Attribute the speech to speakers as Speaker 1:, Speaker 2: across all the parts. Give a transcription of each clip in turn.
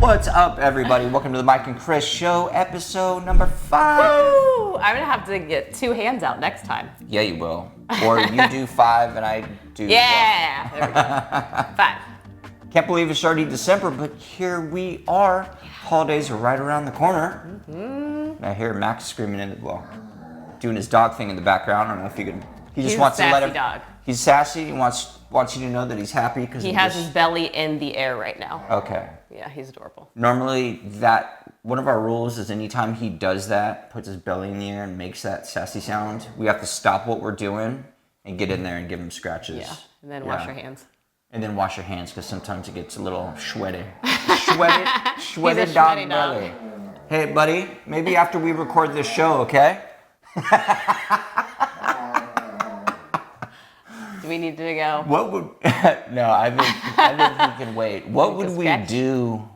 Speaker 1: What's up, everybody? Welcome to the Mike and Kris Show, episode number 5.
Speaker 2: Woo! I'm gonna have to get 2 hands out next time.
Speaker 1: Yeah, you will. Or you do 5 and I do
Speaker 2: Yeah, there we go. 5.
Speaker 1: Can't believe it's already December, but here we are. Holidays are right around the corner. Mm-hmm. I hear Max screaming in doing his dog thing in the background. I don't know if you can. He's
Speaker 2: wants to let him. Dog.
Speaker 1: He's sassy. He wants you to know that he's happy because
Speaker 2: he has his belly in the air right now.
Speaker 1: Okay.
Speaker 2: Yeah, he's adorable.
Speaker 1: Normally, one of our rules is anytime he does that, puts his belly in the air and makes that sassy sound, we have to stop what we're doing and get in there and give him scratches.
Speaker 2: Yeah, and then wash your hands.
Speaker 1: And then wash your hands because sometimes it gets a little sweaty. Sweaty dog belly. Hey, buddy, maybe after we record this show, okay?
Speaker 2: Do we need to go?
Speaker 1: What would? No, I think we can wait. What would we do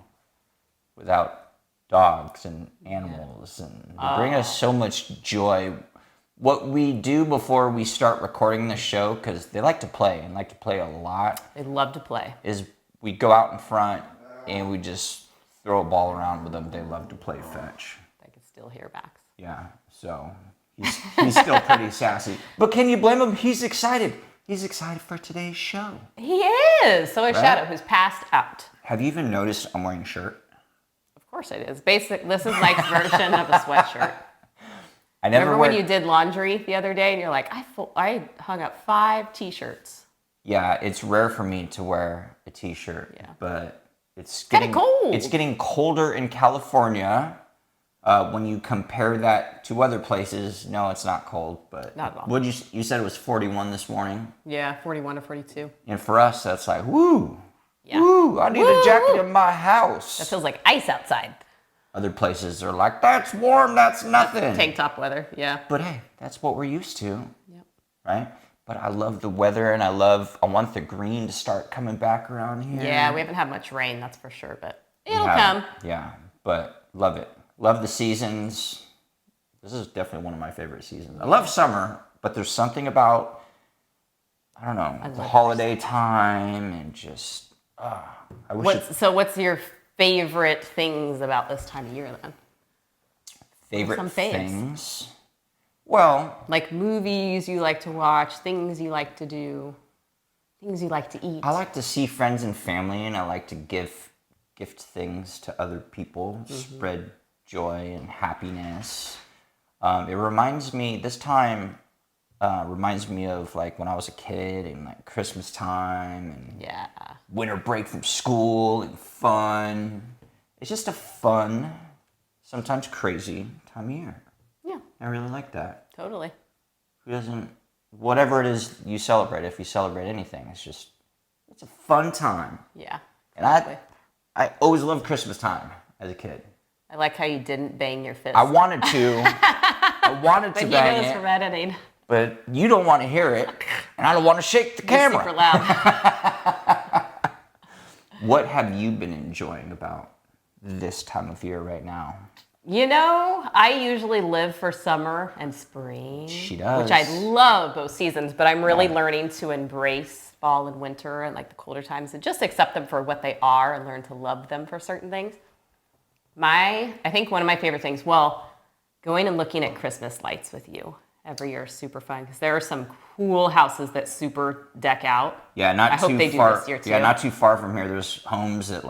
Speaker 1: without dogs and animals? And they bring us so much joy. What we do before we start recording the show, because they like to play and like to play a lot.
Speaker 2: They love to play.
Speaker 1: Is we go out in front and we just throw a ball around with them. They love to play fetch.
Speaker 2: I can still hear Max.
Speaker 1: Yeah, so he's still pretty sassy. But can you blame him? He's excited. He's excited for today's show.
Speaker 2: He is. So is Shadow, who's passed out.
Speaker 1: Have you even noticed I'm wearing a shirt?
Speaker 2: Of course it is. This is Mike's version of a sweatshirt.
Speaker 1: Remember
Speaker 2: when you did laundry the other day and you're like, I hung up 5 t-shirts.
Speaker 1: Yeah, it's rare for me to wear a t-shirt, but it's
Speaker 2: getting cold.
Speaker 1: It's getting colder in California. When you compare that to other places, no, it's not cold, but
Speaker 2: not at all.
Speaker 1: What you said it was 41 this morning?
Speaker 2: Yeah, 41 to 42.
Speaker 1: And for us, that's like, woo, woo, I need a jacket in my house.
Speaker 2: That feels like ice outside.
Speaker 1: Other places are like, that's warm, that's nothing.
Speaker 2: Tank top weather, yeah.
Speaker 1: But hey, that's what we're used to,
Speaker 2: yep.
Speaker 1: Right? But I love the weather, and I want the green to start coming back around here.
Speaker 2: Yeah, we haven't had much rain, that's for sure, but it'll come.
Speaker 1: Yeah, but love it. Love the seasons. This is definitely one of my favorite seasons. I love summer, but there's something about, I don't know, the holiday time and just, I wish
Speaker 2: So what's your favorite things about this time of year then?
Speaker 1: Favorite things? Well,
Speaker 2: like movies you like to watch, things you like to do, things you like to eat.
Speaker 1: I like to see friends and family, and I like to gift things to other people, spread joy and happiness. It reminds me, this time reminds me of like when I was a kid and like Christmas time and winter break from school and fun. It's just a fun, sometimes crazy time of year.
Speaker 2: Yeah.
Speaker 1: I really like that.
Speaker 2: Totally.
Speaker 1: Who doesn't, whatever it is you celebrate, if you celebrate anything, it's a fun time.
Speaker 2: Yeah.
Speaker 1: And I always loved Christmas time as a kid.
Speaker 2: I like how you didn't bang your fist.
Speaker 1: I wanted to. But
Speaker 2: he
Speaker 1: bang
Speaker 2: knows
Speaker 1: it.
Speaker 2: from editing.
Speaker 1: But you don't want to hear it, and I don't want to shake the camera.
Speaker 2: Super loud.
Speaker 1: What have you been enjoying about this time of year right now?
Speaker 2: You know, I usually live for summer and spring.
Speaker 1: She does.
Speaker 2: Which I love both seasons, but I'm really learning to embrace fall and winter and like the colder times and just accept them for what they are and learn to love them for certain things. I think one of my favorite things, going and looking at Christmas lights with you every year is super fun because there are some cool houses that super deck out.
Speaker 1: Yeah,
Speaker 2: I hope they do this year too.
Speaker 1: Yeah, not too far from here. There's homes that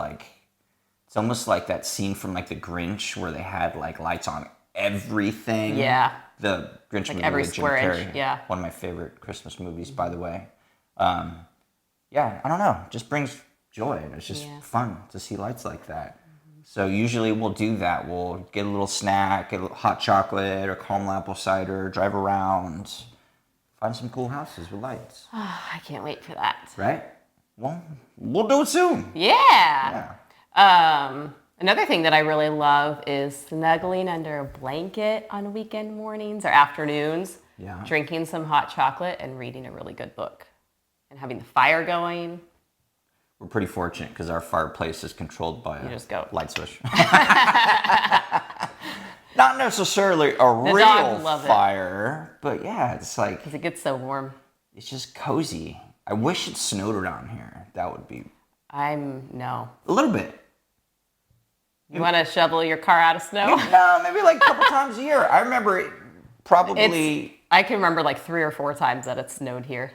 Speaker 1: it's almost like that scene from like The Grinch where they had like lights on everything.
Speaker 2: Yeah.
Speaker 1: The Grinch movie
Speaker 2: every
Speaker 1: with Jim
Speaker 2: square
Speaker 1: Carrey.
Speaker 2: inch, yeah.
Speaker 1: One of my favorite Christmas movies, by the way. Yeah, I don't know. Just brings joy. And it's just fun to see lights like that. So usually we'll do that. We'll get a little snack, get a little hot chocolate or caramel apple cider, drive around, find some cool houses with lights.
Speaker 2: Oh, I can't wait for that.
Speaker 1: Right? Well, we'll do it soon.
Speaker 2: Yeah. Another thing that I really love is snuggling under a blanket on weekend mornings or afternoons, drinking some hot chocolate and reading a really good book and having the fire going.
Speaker 1: We're pretty fortunate because our fireplace is controlled by a light switch. Not necessarily a real fire, but yeah, it's like...
Speaker 2: Because it gets so warm.
Speaker 1: It's just cozy. I wish it snowed around here. That would be...
Speaker 2: No.
Speaker 1: A little bit.
Speaker 2: You want to shovel your car out of snow?
Speaker 1: No, maybe like a couple times a year. I remember it probably
Speaker 2: I can remember like 3 or 4 times that it snowed here.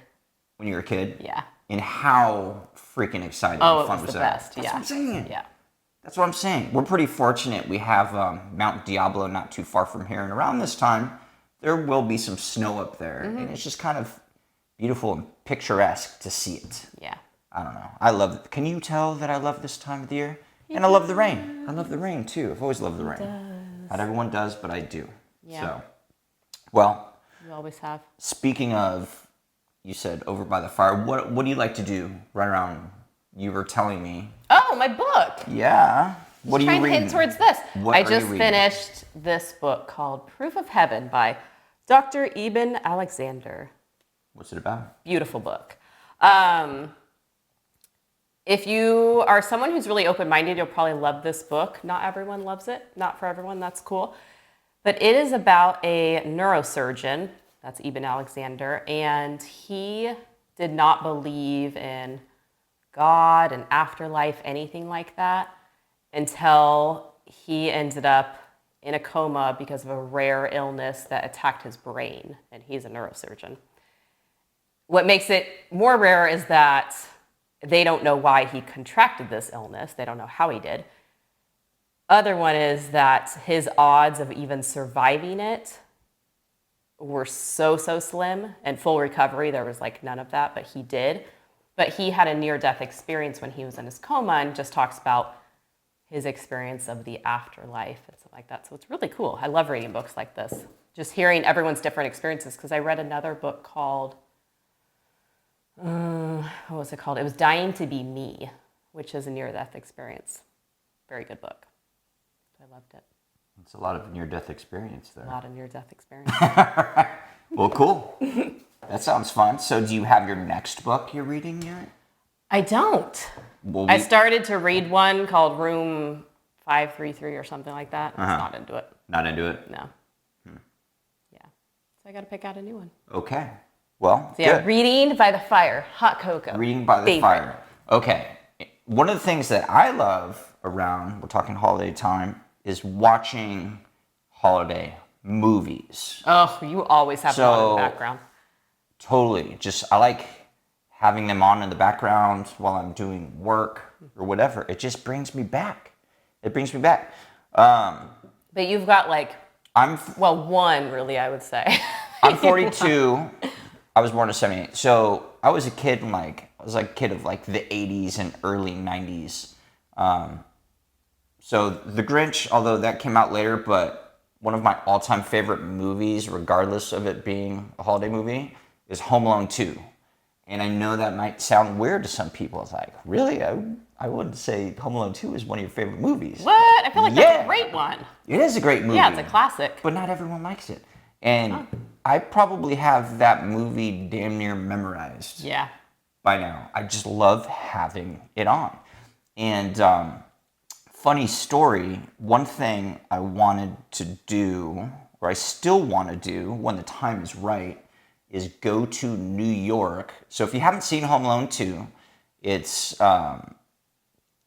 Speaker 1: when you were a kid.
Speaker 2: Yeah.
Speaker 1: And how freaking exciting
Speaker 2: Oh,
Speaker 1: and
Speaker 2: it
Speaker 1: fun
Speaker 2: was the
Speaker 1: that?
Speaker 2: best.
Speaker 1: That's
Speaker 2: Yeah.
Speaker 1: what I'm saying.
Speaker 2: Yeah.
Speaker 1: That's what I'm saying. We're pretty fortunate. We have Mount Diablo not too far from here. And around this time, there will be some snow up there. And it's just kind of beautiful and picturesque to see it.
Speaker 2: Yeah.
Speaker 1: I don't know. I love it. Can you tell that I love this time of the year? And I love the rain. I love the rain too. I've always loved the rain. Not everyone does, but I do.
Speaker 2: Yeah.
Speaker 1: So, well,
Speaker 2: You always have.
Speaker 1: speaking of, you said over by the fire. What do you like to do right around? You were telling me.
Speaker 2: Oh, my book.
Speaker 1: Yeah. What are you
Speaker 2: Trying to
Speaker 1: reading?
Speaker 2: hint towards this.
Speaker 1: What
Speaker 2: I
Speaker 1: are you
Speaker 2: just
Speaker 1: reading?
Speaker 2: finished this book called Proof of Heaven by Dr. Eben Alexander.
Speaker 1: What's it about?
Speaker 2: Beautiful book. If you are someone who's really open-minded, you'll probably love this book. Not everyone loves it. Not for everyone. That's cool. But it is about a neurosurgeon. That's Eben Alexander. And he did not believe in God and afterlife, anything like that, until he ended up in a coma because of a rare illness that attacked his brain. And he's a neurosurgeon. What makes it more rare is that they don't know why he contracted this illness. They don't know how he did. Other one is that his odds of even surviving it were so slim, and full recovery, there was like none of that, but he did. But he had a near-death experience when he was in his coma and just talks about his experience of the afterlife and stuff like that. So it's really cool. I love reading books like this. Just hearing everyone's different experiences, because I read another book called, what was it called? It was Dying to Be Me, which is a near-death experience. Very good book. I loved it.
Speaker 1: It's a lot of near-death experience there.
Speaker 2: A lot of near-death experience.
Speaker 1: Well, cool. That sounds fun. So do you have your next book you're reading yet?
Speaker 2: I don't.
Speaker 1: Well,
Speaker 2: I started to read one called Room 533 or something like that. I was not into it.
Speaker 1: Not into it?
Speaker 2: No. Yeah. So I got to pick out a new one.
Speaker 1: Okay. Well,
Speaker 2: So yeah,
Speaker 1: good.
Speaker 2: Reading by the Fire, hot cocoa.
Speaker 1: Reading by the
Speaker 2: Favorite.
Speaker 1: fire. Okay. One of the things that I love around, we're talking holiday time, is watching holiday movies.
Speaker 2: Oh, you always have one in the background.
Speaker 1: Totally. Just, I like having them on in the background while I'm doing work or whatever. It just brings me back. It brings me back.
Speaker 2: But you've got like,
Speaker 1: I'm
Speaker 2: one really, I would say.
Speaker 1: I'm 42. I was born in 78. So I was a kid in I was like a kid of like the 80s and early 90s. So The Grinch, although that came out later, but one of my all-time favorite movies, regardless of it being a holiday movie, is Home Alone 2. And I know that might sound weird to some people. It's like, really? I wouldn't say Home Alone 2 is one of your favorite movies.
Speaker 2: What? I feel like that's a great one.
Speaker 1: It is a great movie.
Speaker 2: Yeah, it's a classic.
Speaker 1: But not everyone likes it. And I probably have that movie damn near memorized
Speaker 2: Yeah.
Speaker 1: by now. I just love having it on. And funny story, one thing I wanted to do, or I still want to do when the time is right, is go to New York. So if you haven't seen Home Alone 2, it's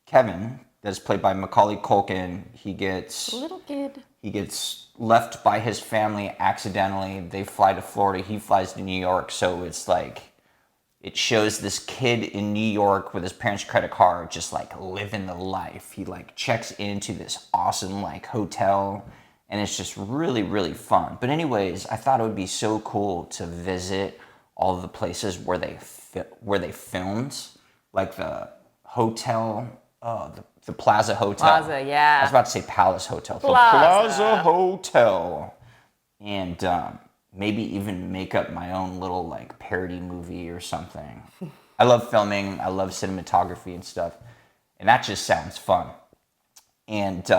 Speaker 1: Kevin, that's played by Macaulay Culkin. He gets
Speaker 2: Little kid.
Speaker 1: He gets left by his family accidentally. They fly to Florida. He flies to New York. So it's like, it shows this kid in New York with his parents' credit card just like living the life. He like checks into this awesome like hotel, and it's just really, really fun. But anyways, I thought it would be so cool to visit all the places where they filmed, like the hotel, the Plaza Hotel.
Speaker 2: Plaza, yeah.
Speaker 1: I was about to say Palace Hotel. The
Speaker 2: Plaza.
Speaker 1: Plaza Hotel. And maybe even make up my own little like parody movie or something. I love filming. I love cinematography and stuff. And that just sounds fun. And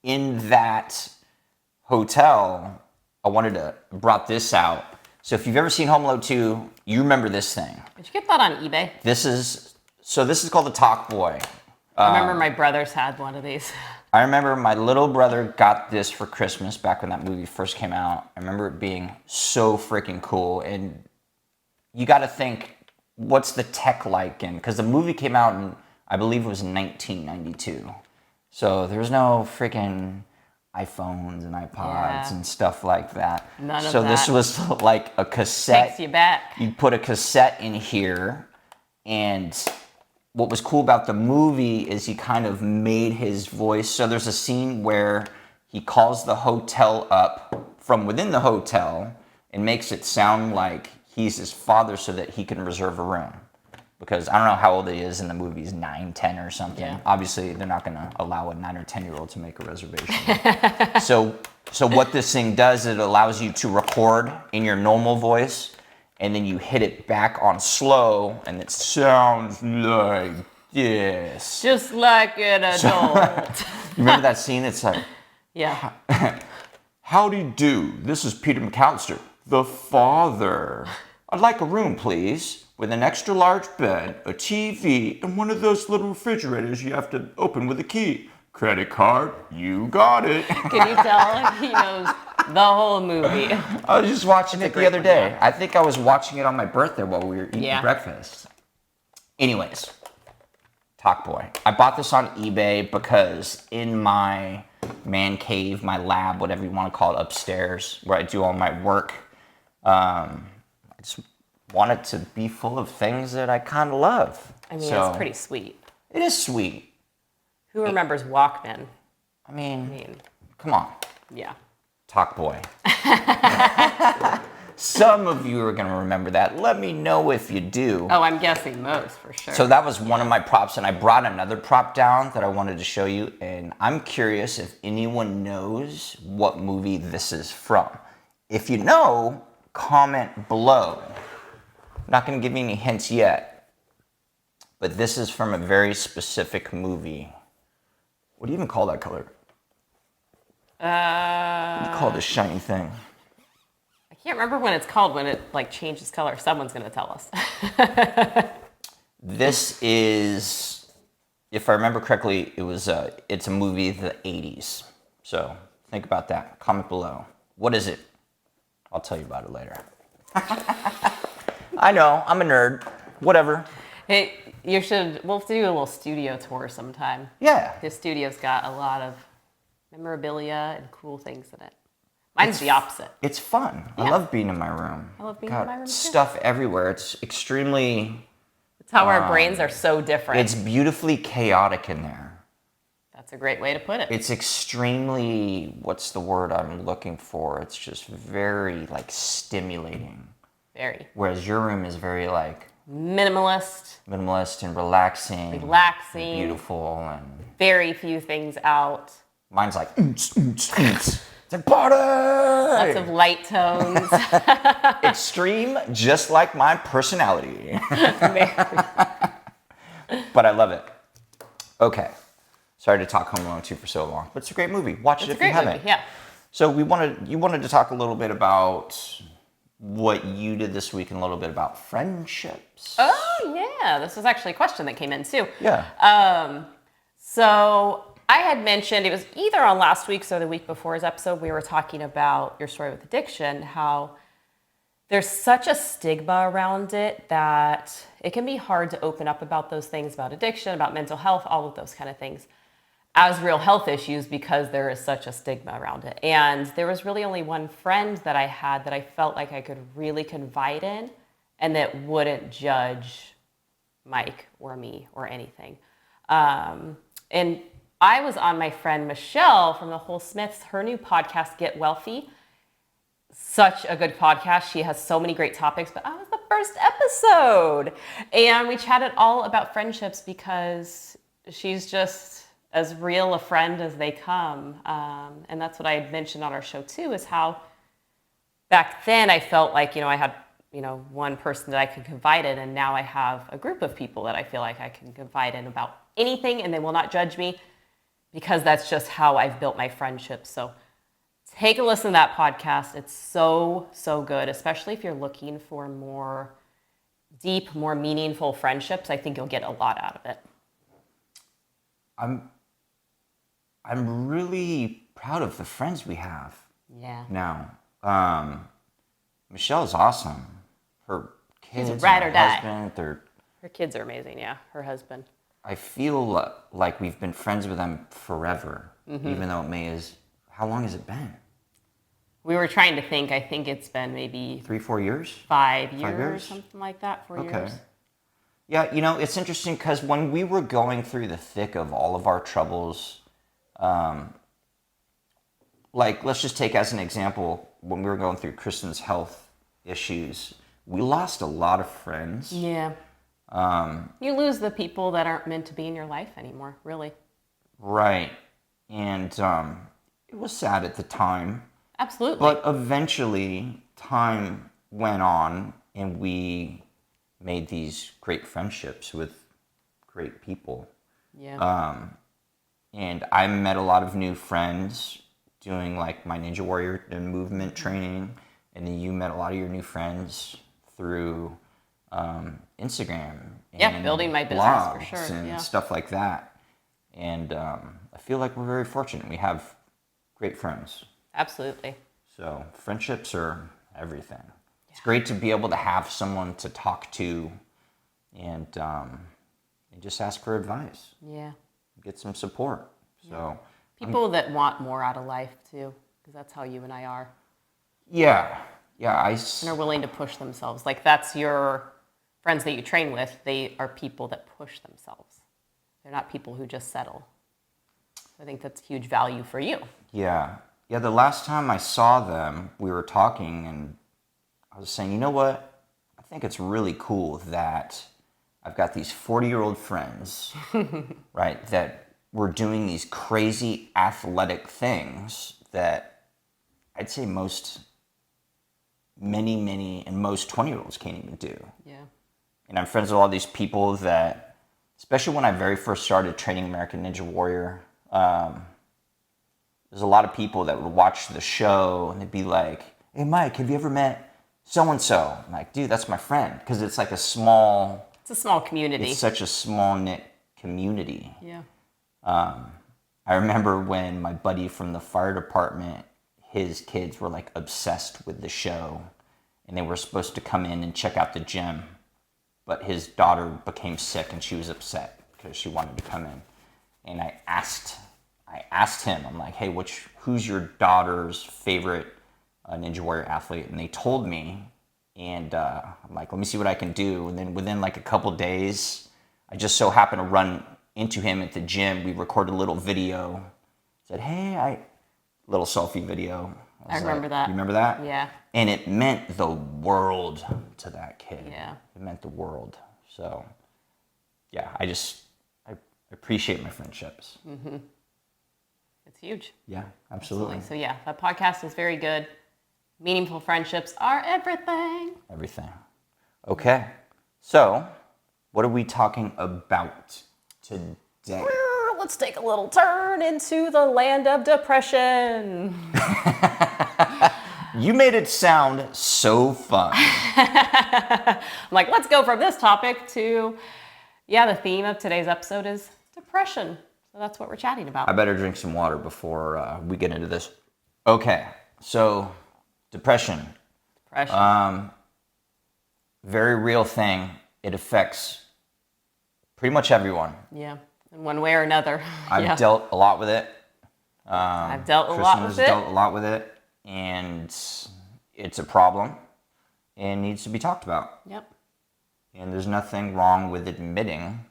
Speaker 1: in that hotel, I wanted to brought this out. So if you've ever seen Home Alone 2, you remember this thing.
Speaker 2: Did you get that on eBay?
Speaker 1: This is called the Talk Boy.
Speaker 2: I remember my brothers had one of these.
Speaker 1: I remember my little brother got this for Christmas back when that movie first came out. I remember it being so freaking cool. And you got to think, what's the tech like? Because the movie came out in, I believe it was 1992. So there's no freaking iPhones and iPods and stuff like that.
Speaker 2: None of
Speaker 1: so
Speaker 2: that.
Speaker 1: this was like a cassette.
Speaker 2: Takes you back.
Speaker 1: You put a cassette in here, and what was cool about the movie is he kind of made his voice. So there's a scene where he calls the hotel up from within the hotel and makes it sound like he's his father so that he can reserve a room. Because I don't know how old he is in the movie. He's 9, 10 or something.
Speaker 2: Yeah.
Speaker 1: Obviously, they're not going to allow a 9 or 10-year-old to make a reservation. So what this thing does, it allows you to record in your normal voice, and then you hit it back on slow, and it sounds like this.
Speaker 2: Just like an adult.
Speaker 1: You remember that scene? It's like,
Speaker 2: Yeah.
Speaker 1: howdy do. This is Peter McAllister, the father. I'd like a room, please, with an extra large bed, a TV, and one of those little refrigerators you have to open with a key. Credit card, you got it.
Speaker 2: Can you tell he knows the whole movie?
Speaker 1: I was just watching it the other
Speaker 2: one,
Speaker 1: day.
Speaker 2: yeah.
Speaker 1: I think I was watching it on my birthday while we were eating
Speaker 2: Yeah.
Speaker 1: breakfast. Anyways, Talk Boy. I bought this on eBay because in my man cave, my lab, whatever you want to call it, upstairs, where I do all my work, I just want it to be full of things that I kind of love.
Speaker 2: I mean, it's pretty sweet.
Speaker 1: It is sweet.
Speaker 2: Who remembers Walkman?
Speaker 1: I mean, come on.
Speaker 2: Yeah.
Speaker 1: Talk Boy. Some of you are going to remember that. Let me know if you do.
Speaker 2: Oh, I'm guessing most, for sure.
Speaker 1: So that was one of my props, and I brought another prop down that I wanted to show you, and I'm curious if anyone knows what movie this is from. If you know, comment below. I'm not going to give you any hints yet, but this is from a very specific movie. What do you even call that color? What do you call this shiny thing?
Speaker 2: I can't remember when it's called, when it like changes color. Someone's going to tell us.
Speaker 1: This is, if I remember correctly, it's a movie of the 80s. So think about that. Comment below. What is it? I'll tell you about it later. I know, I'm a nerd. Whatever.
Speaker 2: Hey, we'll have to do a little studio tour sometime.
Speaker 1: Yeah.
Speaker 2: His studio's got a lot of memorabilia and cool things in it. Mine's the opposite.
Speaker 1: It's fun.
Speaker 2: Yeah.
Speaker 1: I love being in my room.
Speaker 2: I love being in my room too.
Speaker 1: Stuff everywhere. It's extremely,
Speaker 2: It's how our brains are so different.
Speaker 1: it's beautifully chaotic in there.
Speaker 2: That's a great way to put it.
Speaker 1: It's extremely, what's the word I'm looking for? It's just very like stimulating.
Speaker 2: Very.
Speaker 1: Whereas your room is very like
Speaker 2: Minimalist,
Speaker 1: and relaxing. Beautiful, and
Speaker 2: very few things out.
Speaker 1: mine's like it's like party.
Speaker 2: Lots of light tones.
Speaker 1: Extreme, just like my personality.
Speaker 2: Very.
Speaker 1: But I love it. Okay, sorry to talk Home Alone 2 for so long, but it's a great movie. Watch it
Speaker 2: It's a
Speaker 1: if you
Speaker 2: great
Speaker 1: haven't.
Speaker 2: movie, yeah.
Speaker 1: So you wanted to talk a little bit about what you did this week and a little bit about friendships.
Speaker 2: Oh, yeah. This was actually a question that came in, too.
Speaker 1: Yeah.
Speaker 2: So I had mentioned, it was either on last week's or the week before's episode, we were talking about your story with addiction, how there's such a stigma around it that it can be hard to open up about those things, about addiction, about mental health, all of those kind of things, as real health issues, because there is such a stigma around it. And there was really only one friend that I had that I felt like I could really confide in and that wouldn't judge Mike or me or anything. And I was on my friend Michelle from the Whole Smiths, her new podcast, Get Wealthy. Such a good podcast. She has so many great topics, but I was the first episode. And we chatted all about friendships because she's just as real a friend as they come. And that's what I had mentioned on our show too, is how back then I felt like, I had, one person that I could confide in, and now I have a group of people that I feel like I can confide in about anything, and they will not judge me, because that's just how I've built my friendships. So take a listen to that podcast. It's so, so good, especially if you're looking for more deep, more meaningful friendships. I think you'll get a lot out of it.
Speaker 1: I'm really proud of the friends we have
Speaker 2: Yeah.
Speaker 1: now. Michelle's awesome. Her kids,
Speaker 2: She's a ride
Speaker 1: and
Speaker 2: or
Speaker 1: her
Speaker 2: die.
Speaker 1: husband, they're
Speaker 2: Her kids are amazing, yeah. Her husband.
Speaker 1: I feel like we've been friends with them forever, even though how long has it been?
Speaker 2: We were trying to think. I think it's been maybe
Speaker 1: 3-4 years?
Speaker 2: 5 years,
Speaker 1: 5 years?
Speaker 2: something like that, 4
Speaker 1: Okay.
Speaker 2: years.
Speaker 1: Yeah, it's interesting because when we were going through the thick of all of our troubles, like let's just take as an example, when we were going through Kristen's health issues, we lost a lot of friends.
Speaker 2: Yeah. You lose the people that aren't meant to be in your life anymore, really.
Speaker 1: Right. And it was sad at the time.
Speaker 2: Absolutely.
Speaker 1: But eventually, time went on, and we made these great friendships with great people.
Speaker 2: Yeah.
Speaker 1: And I met a lot of new friends doing like my Ninja Warrior and movement training. And then you met a lot of your new friends through Instagram. And
Speaker 2: building my business
Speaker 1: blogs
Speaker 2: for sure.
Speaker 1: and stuff like that. And I feel like we're very fortunate. We have great friends.
Speaker 2: Absolutely.
Speaker 1: So friendships are everything. It's great to be able to have someone to talk to and just ask for advice.
Speaker 2: Yeah.
Speaker 1: Get some support. So
Speaker 2: People that want more out of life too, because that's how you and I are.
Speaker 1: yeah,
Speaker 2: And are willing to push themselves. Like that's your friends that you train with. They are people that push themselves. They're not people who just settle. I think that's huge value for you.
Speaker 1: yeah. The last time I saw them, we were talking, and I was saying, you know what? I think it's really cool that I've got these 40-year-old friends, right, that were doing these crazy athletic things that I'd say many, and most 20-year-olds can't even do.
Speaker 2: Yeah.
Speaker 1: And I'm friends with all these people that, especially when I very first started training American Ninja Warrior, there's a lot of people that would watch the show and they'd be like, hey, Mike, have you ever met so-and-so? I'm like, dude, that's my friend. Because it's like it's
Speaker 2: a small community.
Speaker 1: It's such a small-knit community.
Speaker 2: Yeah.
Speaker 1: I remember when my buddy from the fire department, his kids were like obsessed with the show. And they were supposed to come in and check out the gym. But his daughter became sick and she was upset because she wanted to come in. And I asked him, I'm like, hey, who's your daughter's favorite Ninja Warrior athlete? And they told me, and I'm like, let me see what I can do. And then within like a couple days, I just so happened to run into him at the gym. We recorded a little video. Said, hey, little selfie video.
Speaker 2: I remember that.
Speaker 1: You remember that?
Speaker 2: Yeah.
Speaker 1: And it meant the world to that kid.
Speaker 2: Yeah.
Speaker 1: It meant the world. So, yeah, I appreciate my friendships.
Speaker 2: Mm-hmm. It's huge.
Speaker 1: Yeah, absolutely.
Speaker 2: So yeah, that podcast is very good. Meaningful friendships are everything.
Speaker 1: Everything. Okay. So, what are we talking about today?
Speaker 2: Let's take a little turn into the land of depression.
Speaker 1: You made it sound so fun.
Speaker 2: I'm like, let's go from this topic to, the theme of today's episode is depression. So that's what we're chatting about.
Speaker 1: I better drink some water before we get into this. Okay, so depression. Very real thing. It affects pretty much everyone.
Speaker 2: Yeah, in one way or another.
Speaker 1: I've dealt a lot with it.
Speaker 2: I've dealt a
Speaker 1: Kristen
Speaker 2: lot with
Speaker 1: has
Speaker 2: it.
Speaker 1: dealt a lot with it, and it's a problem and needs to be talked about.
Speaker 2: Yep.
Speaker 1: And there's nothing wrong with admitting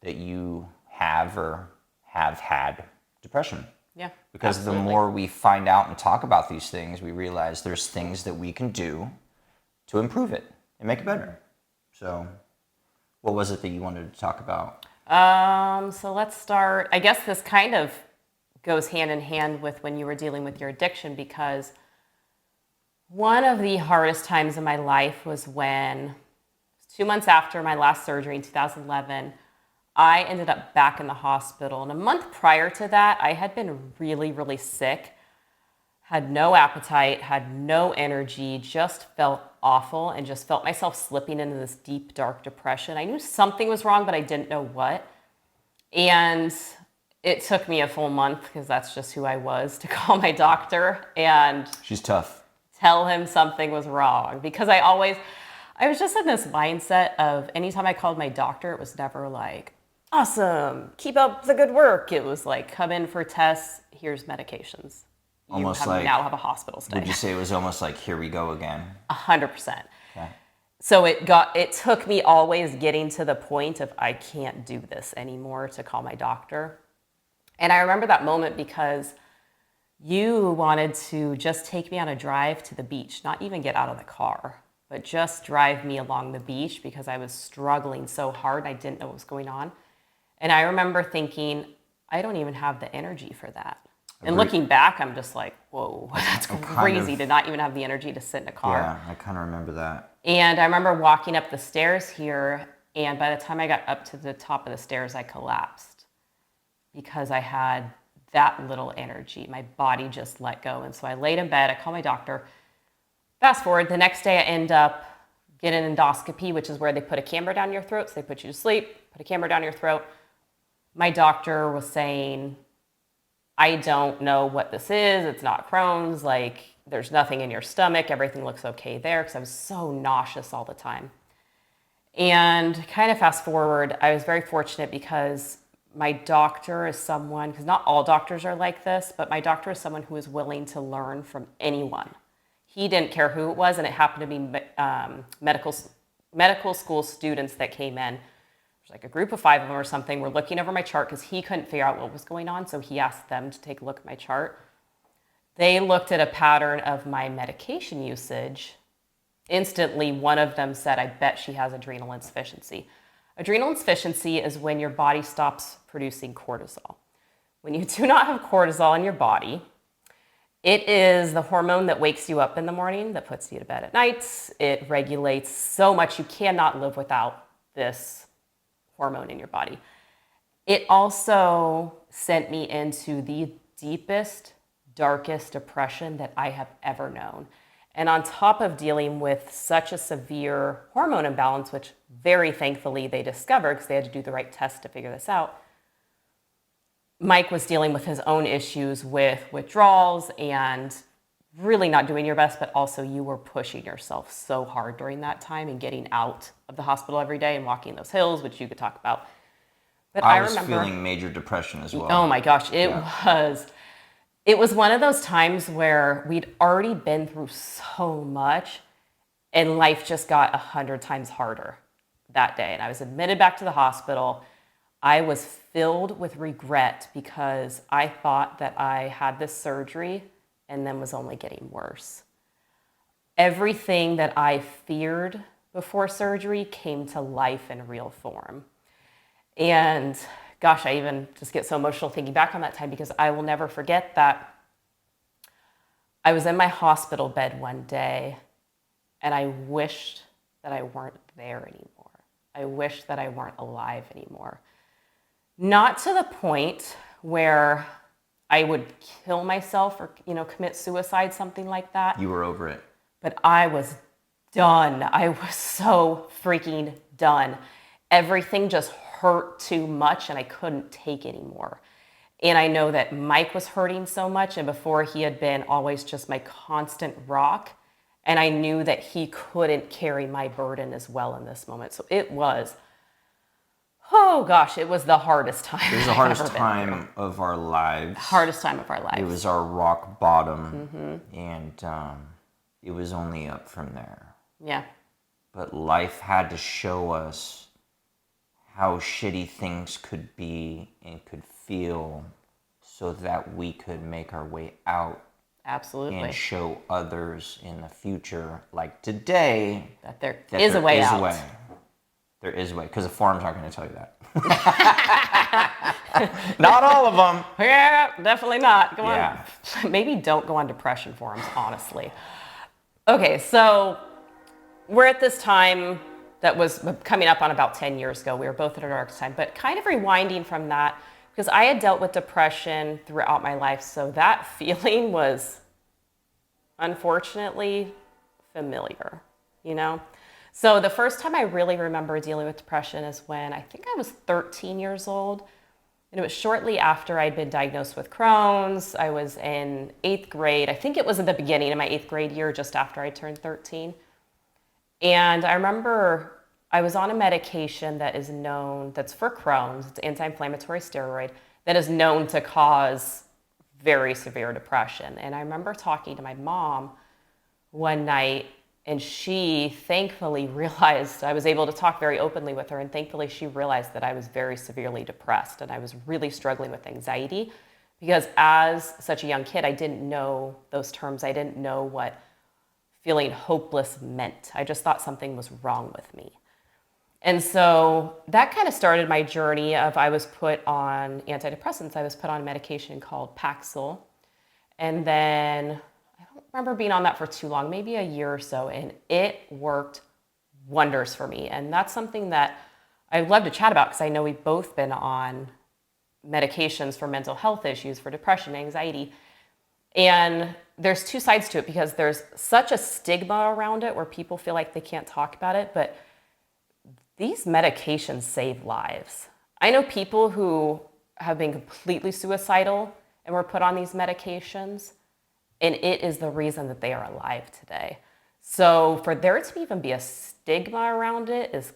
Speaker 1: that you have or have had depression.
Speaker 2: Yeah.
Speaker 1: Because
Speaker 2: absolutely.
Speaker 1: the more we find out and talk about these things, we realize there's things that we can do to improve it and make it better. So, what was it that you wanted to talk about?
Speaker 2: So let's start. I guess this kind of goes hand in hand with when you were dealing with your addiction, because one of the hardest times in my life was when 2 months after my last surgery in 2011, I ended up back in the hospital. And a month prior to that, I had been really, really sick, had no appetite, had no energy, just felt awful, and just felt myself slipping into this deep, dark depression. I knew something was wrong, but I didn't know what. And it took me a full month, because that's just who I was, to call my doctor and
Speaker 1: She's tough.
Speaker 2: tell him something was wrong. Because I was just in this mindset of anytime I called my doctor, it was never like, awesome, keep up the good work. It was like, come in for tests, here's medications.
Speaker 1: Almost like,
Speaker 2: now have a hospital stay.
Speaker 1: would you say it was almost like, here we go again?
Speaker 2: 100%.
Speaker 1: Okay.
Speaker 2: So it took me always getting to the point of I can't do this anymore to call my doctor. And I remember that moment because you wanted to just take me on a drive to the beach, not even get out of the car, but just drive me along the beach because I was struggling so hard and I didn't know what was going on. And I remember thinking, I don't even have the energy for that. And looking back, I'm just like, whoa, that's crazy to not even have the energy to sit in a car.
Speaker 1: Yeah, I kind of remember that.
Speaker 2: And I remember walking up the stairs here, and by the time I got up to the top of the stairs, I collapsed because I had that little energy. My body just let go. And so I laid in bed, I called my doctor. Fast forward, the next day I end up getting an endoscopy, which is where they put a camera down your throat. So they put you to sleep, put a camera down your throat. My doctor was saying, I don't know what this is. It's not Crohn's. Like, there's nothing in your stomach. Everything looks okay there, because I was so nauseous all the time. And kind of fast forward, I was very fortunate because my doctor is someone, because not all doctors are like this, but my doctor is someone who is willing to learn from anyone. He didn't care who it was, and it happened to be medical school students that came in. There's like a group of 5 of them or something. Were looking over my chart because he couldn't figure out what was going on, so he asked them to take a look at my chart. They looked at a pattern of my medication usage. Instantly, one of them said, I bet she has adrenal insufficiency. Adrenal insufficiency is when your body stops producing cortisol. When you do not have cortisol in your body, it is the hormone that wakes you up in the morning, that puts you to bed at night. It regulates so much. You cannot live without this hormone in your body. It also sent me into the deepest, darkest depression that I have ever known. And on top of dealing with such a severe hormone imbalance, which very thankfully they discovered because they had to do the right test to figure this out, Mike was dealing with his own issues with withdrawals and really not doing your best, but also you were pushing yourself so hard during that time and getting out of the hospital every day and walking those hills, which you could talk about. But I
Speaker 1: was
Speaker 2: remember
Speaker 1: feeling major depression as well.
Speaker 2: Oh my gosh, it was one of those times where we'd already been through so much and life just got 100 times harder that day. And I was admitted back to the hospital. I was filled with regret because I thought that I had this surgery and then was only getting worse. Everything that I feared before surgery came to life in real form. And gosh, I even just get so emotional thinking back on that time because I will never forget that I was in my hospital bed one day and I wished that I weren't there anymore. I wished that I weren't alive anymore. Not to the point where I would kill myself or, commit suicide, something like that.
Speaker 1: You were over it.
Speaker 2: But I was done. I was so freaking done. Everything just hurt too much and I couldn't take anymore. And I know that Mike was hurting so much, and before he had been always just my constant rock. And I knew that he couldn't carry my burden as well in this moment. So it was, oh gosh, it was the hardest time.
Speaker 1: It was the hardest time of our lives.
Speaker 2: Hardest time of our lives.
Speaker 1: It was our rock bottom, and it was only up from there.
Speaker 2: Yeah.
Speaker 1: But life had to show us how shitty things could be and could feel so that we could make our way out.
Speaker 2: Absolutely.
Speaker 1: And show others in the future, like today,
Speaker 2: that there is a way out.
Speaker 1: There is a way, because the forums aren't going to tell you that. Not all of them.
Speaker 2: Yeah, definitely not. Go
Speaker 1: Yeah.
Speaker 2: on. Maybe don't go on depression forums, honestly. Okay, so we're at this time that was coming up on about 10 years ago. We were both at our darkest time, but kind of rewinding from that, because I had dealt with depression throughout my life, so that feeling was unfortunately familiar, So the first time I really remember dealing with depression is when I think I was 13 years old, and it was shortly after I'd been diagnosed with Crohn's. I was in 8th grade. I think it was at the beginning of my 8th grade year, just after I turned 13. And I remember I was on a medication that is known, that's for Crohn's, it's an anti-inflammatory steroid, that is known to cause very severe depression. And I remember talking to my mom one night, and she thankfully realized, I was able to talk very openly with her, and thankfully she realized that I was very severely depressed and I was really struggling with anxiety, because as such a young kid, I didn't know those terms. I didn't know what feeling hopeless meant. I just thought something was wrong with me. And so that kind of started my journey of, I was put on antidepressants. I was put on a medication called Paxil. And then I don't remember being on that for too long, maybe a year or so, and it worked wonders for me. And that's something that I'd love to chat about, because I know we've both been on medications for mental health issues, for depression, anxiety. And there's two sides to it, because there's such a stigma around it where people feel like they can't talk about it, but these medications save lives. I know people who have been completely suicidal and were put on these medications, and it is the reason that they are alive today. So for there to even be a stigma around it is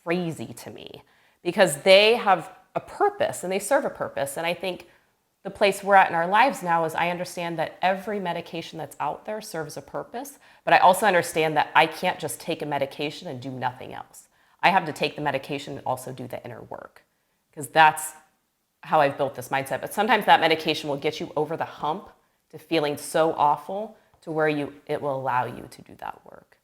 Speaker 2: crazy to me, because they have a purpose and they serve a purpose. And I think the place we're at in our lives now is, I understand that every medication that's out there serves a purpose, but I also understand that I can't just take a medication and do nothing else. I have to take the medication and also do the inner work, because that's how I've built this mindset. But sometimes that medication will get you over the hump to feeling so awful to where it will allow you to do that work.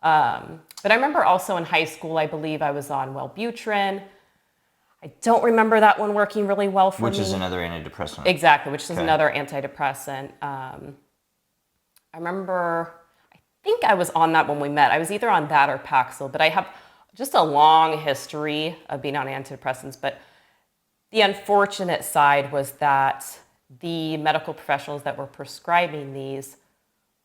Speaker 2: But I remember also in high school, I believe I was on Wellbutrin. I don't remember that one working really well for me.
Speaker 1: Which is another antidepressant.
Speaker 2: Exactly, which is another antidepressant. I remember, I think I was on that when we met. I was either on that or Paxil, but I have just a long history of being on antidepressants. But the unfortunate side was that the medical professionals that were prescribing these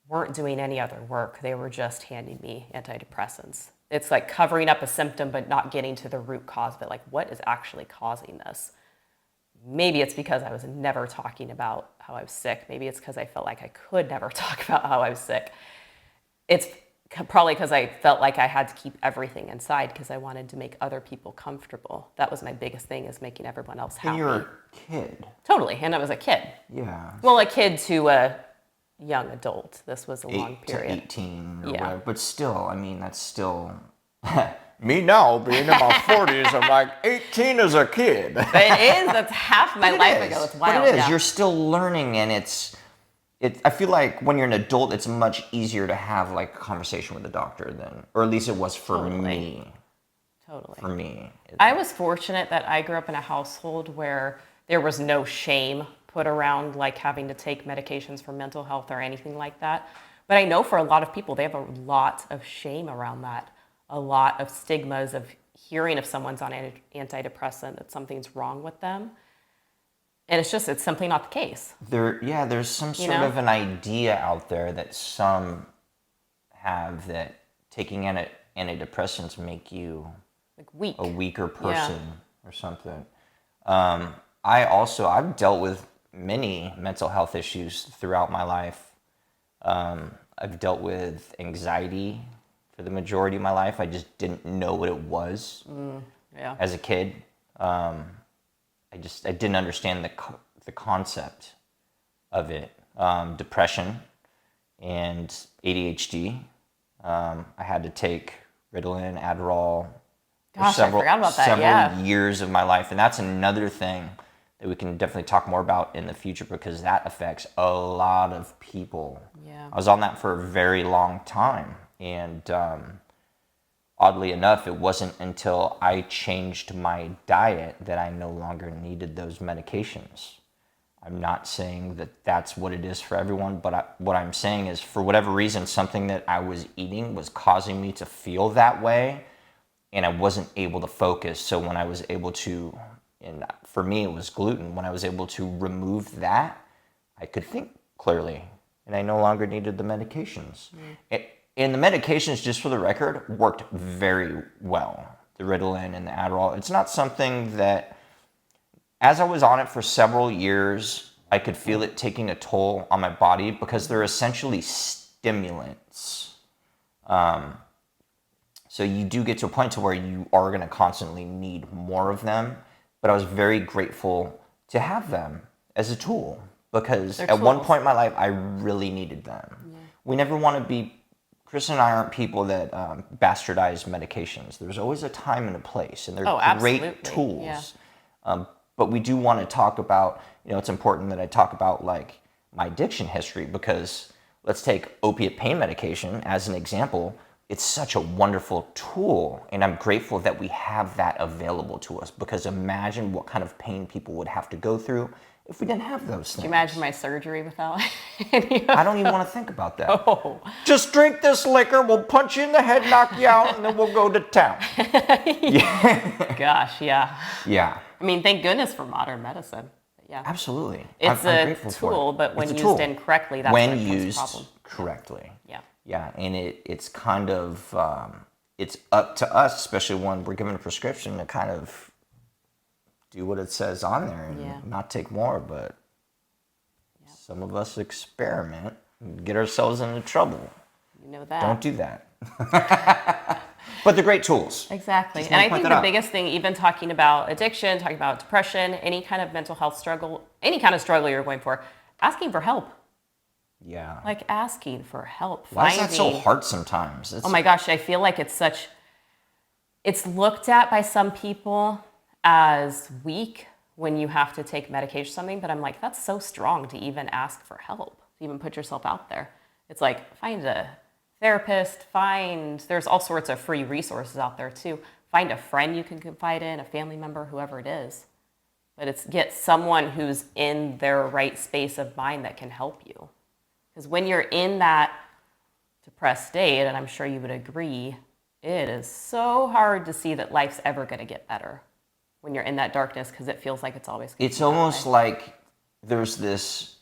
Speaker 2: weren't doing any other work. They were just handing me antidepressants. It's like covering up a symptom, but not getting to the root cause of it. Like, what is actually causing this? Maybe it's because I was never talking about how I was sick. Maybe it's because I felt like I could never talk about how I was sick. It's probably because I felt like I had to keep everything inside, because I wanted to make other people comfortable. That was my biggest thing, is making everyone else happy.
Speaker 1: And you were a kid.
Speaker 2: Totally, and I was a kid.
Speaker 1: Yeah.
Speaker 2: Well, a kid to a young adult. This was a long period.
Speaker 1: 18 or whatever. But still, I mean, that's still... Me now, being in my 40s, I'm like, 18 as a kid.
Speaker 2: But it is. That's half my life ago. It's wild.
Speaker 1: But it is. You're still learning, and I feel like when you're an adult, it's much easier to have like a conversation with a doctor than, or at least it was for me.
Speaker 2: Totally.
Speaker 1: For me.
Speaker 2: I was fortunate that I grew up in a household where there was no shame put around like having to take medications for mental health or anything like that. But I know for a lot of people, they have a lot of shame around that. A lot of stigmas of hearing if someone's on antidepressant, that something's wrong with them. And it's simply not the case.
Speaker 1: There's some sort of an idea out there that some have, that taking antidepressants make you
Speaker 2: like weak,
Speaker 1: a weaker person or something. I've dealt with many mental health issues throughout my life. I've dealt with anxiety for the majority of my life. I just didn't know what it was as a kid. I didn't understand the concept of it. Depression and ADHD. I had to take Ritalin, Adderall for several years of my life. And that's another thing that we can definitely talk more about in the future, because that affects a lot of people.
Speaker 2: Yeah.
Speaker 1: I was on that for a very long time. And oddly enough, it wasn't until I changed my diet that I no longer needed those medications. I'm not saying that that's what it is for everyone, but what I'm saying is, for whatever reason, something that I was eating was causing me to feel that way, and I wasn't able to focus. So when I was able to, and for me it was gluten, when I was able to remove that, I could think clearly, and I no longer needed the medications. And the medications, just for the record, worked very well. The Ritalin and the Adderall. It's not something that, as I was on it for several years, I could feel it taking a toll on my body, because they're essentially stimulants. So you do get to a point to where you are going to constantly need more of them. But I was very grateful to have them as a tool because
Speaker 2: They're
Speaker 1: at one
Speaker 2: tools.
Speaker 1: point in my life, I really needed them.
Speaker 2: Yeah.
Speaker 1: We never want to be, Chris and I aren't people that bastardize medications. There's always a time and a place, and they're great
Speaker 2: absolutely.
Speaker 1: tools.
Speaker 2: Yeah.
Speaker 1: But we do want to talk about, it's important that I talk about like my addiction history because let's take opiate pain medication as an example. It's such a wonderful tool, and I'm grateful that we have that available to us because imagine what kind of pain people would have to go through if we didn't have those things.
Speaker 2: Can you imagine my surgery without any of
Speaker 1: I don't even want to think about that.
Speaker 2: Oh.
Speaker 1: Just drink this liquor, we'll punch you in the head, knock you out, and then we'll go to town.
Speaker 2: Gosh, yeah.
Speaker 1: Yeah.
Speaker 2: I mean, thank goodness for modern medicine. Yeah.
Speaker 1: Absolutely.
Speaker 2: It's
Speaker 1: I'm
Speaker 2: a
Speaker 1: grateful for it.
Speaker 2: tool, but when
Speaker 1: It's a
Speaker 2: used
Speaker 1: tool.
Speaker 2: incorrectly, that's
Speaker 1: when
Speaker 2: when it becomes a
Speaker 1: used
Speaker 2: problem.
Speaker 1: correctly.
Speaker 2: Yeah.
Speaker 1: Yeah, and it's kind of it's up to us, especially when we're given a prescription, to kind of do what it says on there and not take more. But some of us experiment and get ourselves into trouble.
Speaker 2: You know that.
Speaker 1: Don't do that. But they're great tools.
Speaker 2: Exactly.
Speaker 1: Just
Speaker 2: And
Speaker 1: wanna
Speaker 2: I
Speaker 1: point
Speaker 2: think
Speaker 1: that
Speaker 2: the
Speaker 1: out.
Speaker 2: biggest thing, even talking about addiction, talking about depression, any kind of mental health struggle, any kind of struggle you're going for, asking for help.
Speaker 1: Yeah.
Speaker 2: Like asking for help.
Speaker 1: Why is that so hard sometimes?
Speaker 2: Oh my gosh, I feel like it's looked at by some people as weak when you have to take medication or something, but I'm like, that's so strong to even ask for help, to even put yourself out there. It's like, find a therapist, there's all sorts of free resources out there too. Find a friend you can confide in, a family member, whoever it is. But it's get someone who's in their right space of mind that can help you. Because when you're in that depressed state, and I'm sure you would agree, it is so hard to see that life's ever going to get better when you're in that darkness because it feels like it's always going to
Speaker 1: It's almost like there's this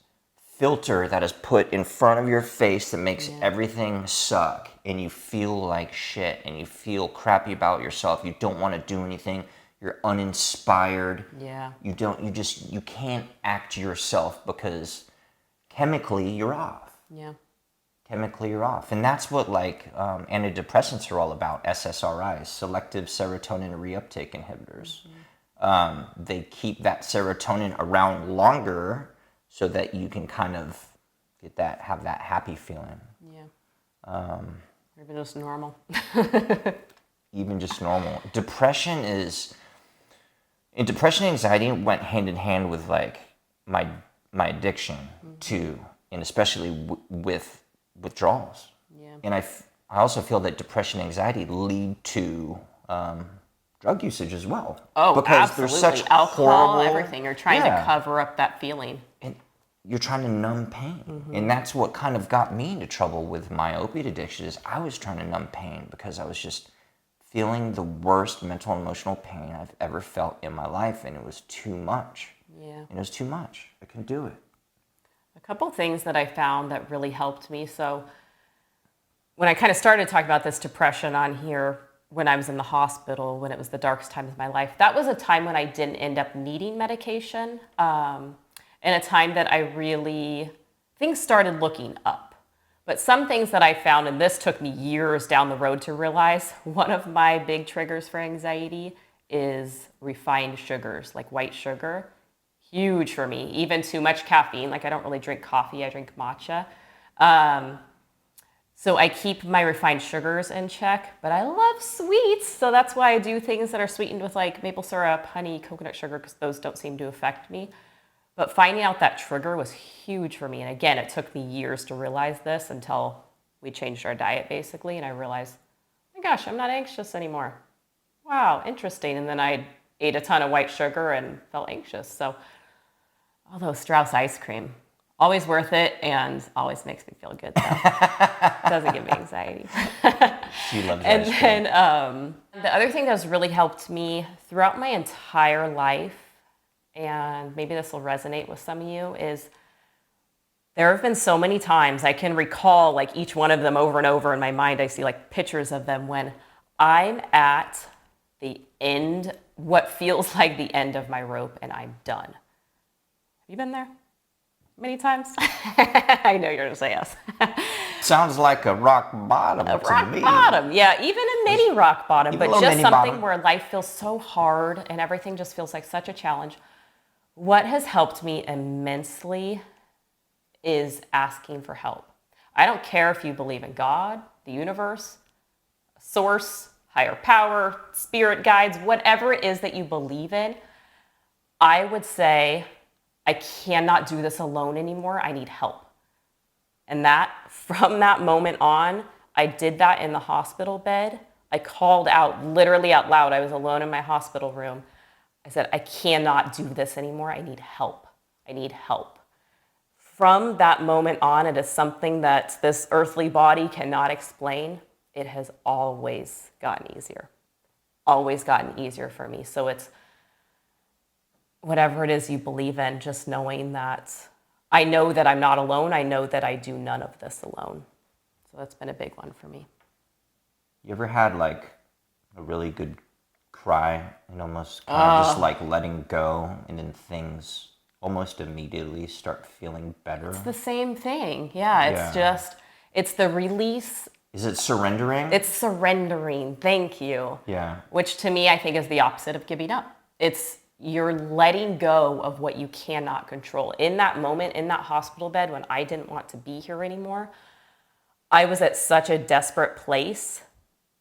Speaker 1: filter that is put in front of your face that makes everything suck, and you feel like shit, and you feel crappy about yourself. You don't want to do anything. You're uninspired.
Speaker 2: Yeah.
Speaker 1: You can't act yourself because chemically you're off.
Speaker 2: Yeah.
Speaker 1: Chemically you're off. And that's what like antidepressants are all about, SSRIs, selective serotonin reuptake inhibitors. They keep that serotonin around longer so that you can kind of have that happy feeling.
Speaker 2: Yeah. Or even just normal.
Speaker 1: Even just normal. Depression and anxiety went hand in hand with like my addiction too, and especially with withdrawals.
Speaker 2: Yeah.
Speaker 1: And I also feel that depression and anxiety lead to drug usage as well.
Speaker 2: Oh,
Speaker 1: because
Speaker 2: absolutely.
Speaker 1: There's such
Speaker 2: alcohol,
Speaker 1: horrible,
Speaker 2: everything. You're trying to cover up that feeling.
Speaker 1: and you're trying to numb pain. And that's what kind of got me into trouble with my opiate addiction is I was trying to numb pain because I was just feeling the worst mental and emotional pain I've ever felt in my life, and it was too much.
Speaker 2: Yeah.
Speaker 1: And it was too much. I couldn't do it.
Speaker 2: A couple things that I found that really helped me. So when I kind of started talking about this depression on here, when I was in the hospital, when it was the darkest times of my life, that was a time when I didn't end up needing medication. And a time that things started looking up. But some things that I found, and this took me years down the road to realize, one of my big triggers for anxiety is refined sugars, like white sugar. Huge for me. Even too much caffeine. Like I don't really drink coffee, I drink matcha. So I keep my refined sugars in check, but I love sweets. So that's why I do things that are sweetened with like maple syrup, honey, coconut sugar, because those don't seem to affect me. But finding out that trigger was huge for me. And again, it took me years to realize this until we changed our diet basically. And I realized, oh my gosh, I'm not anxious anymore. Wow, interesting. And then I ate a ton of white sugar and felt anxious. So although Strauss ice cream, always worth it and always makes me feel good though. Doesn't give me anxiety.
Speaker 1: She loves
Speaker 2: And
Speaker 1: ice cream.
Speaker 2: then the other thing that's really helped me throughout my entire life, and maybe this will resonate with some of you, is there have been so many times I can recall like each one of them over and over in my mind. I see like pictures of them when I'm at the end, what feels like the end of my rope, and I'm done. Have you been there many times? I know you're going to say yes.
Speaker 1: Sounds like a rock bottom to
Speaker 2: Rock
Speaker 1: me.
Speaker 2: bottom, yeah, even a mini rock bottom,
Speaker 1: Even a
Speaker 2: but
Speaker 1: little
Speaker 2: just
Speaker 1: mini
Speaker 2: something
Speaker 1: bottom.
Speaker 2: where life feels so hard and everything just feels like such a challenge. What has helped me immensely is asking for help. I don't care if you believe in God, the universe, source, higher power, spirit guides, whatever it is that you believe in. I would say, I cannot do this alone anymore. I need help. And that, from that moment on, I did that in the hospital bed. I called out literally out loud. I was alone in my hospital room. I said, I cannot do this anymore. I need help. I need help. From that moment on, it is something that this earthly body cannot explain. It has always gotten easier. Always gotten easier for me. So it's whatever it is you believe in, just knowing that I know that I'm not alone. I know that I do none of this alone. So that's been a big one for me.
Speaker 1: You ever had like a really good cry and almost kind of just like letting go, and then things almost immediately start feeling better?
Speaker 2: It's the same thing. Yeah, it's just, it's the release.
Speaker 1: Is it surrendering?
Speaker 2: It's surrendering. Thank you.
Speaker 1: Yeah.
Speaker 2: Which to me, I think is the opposite of giving up. It's you're letting go of what you cannot control. In that moment, in that hospital bed, when I didn't want to be here anymore, I was at such a desperate place,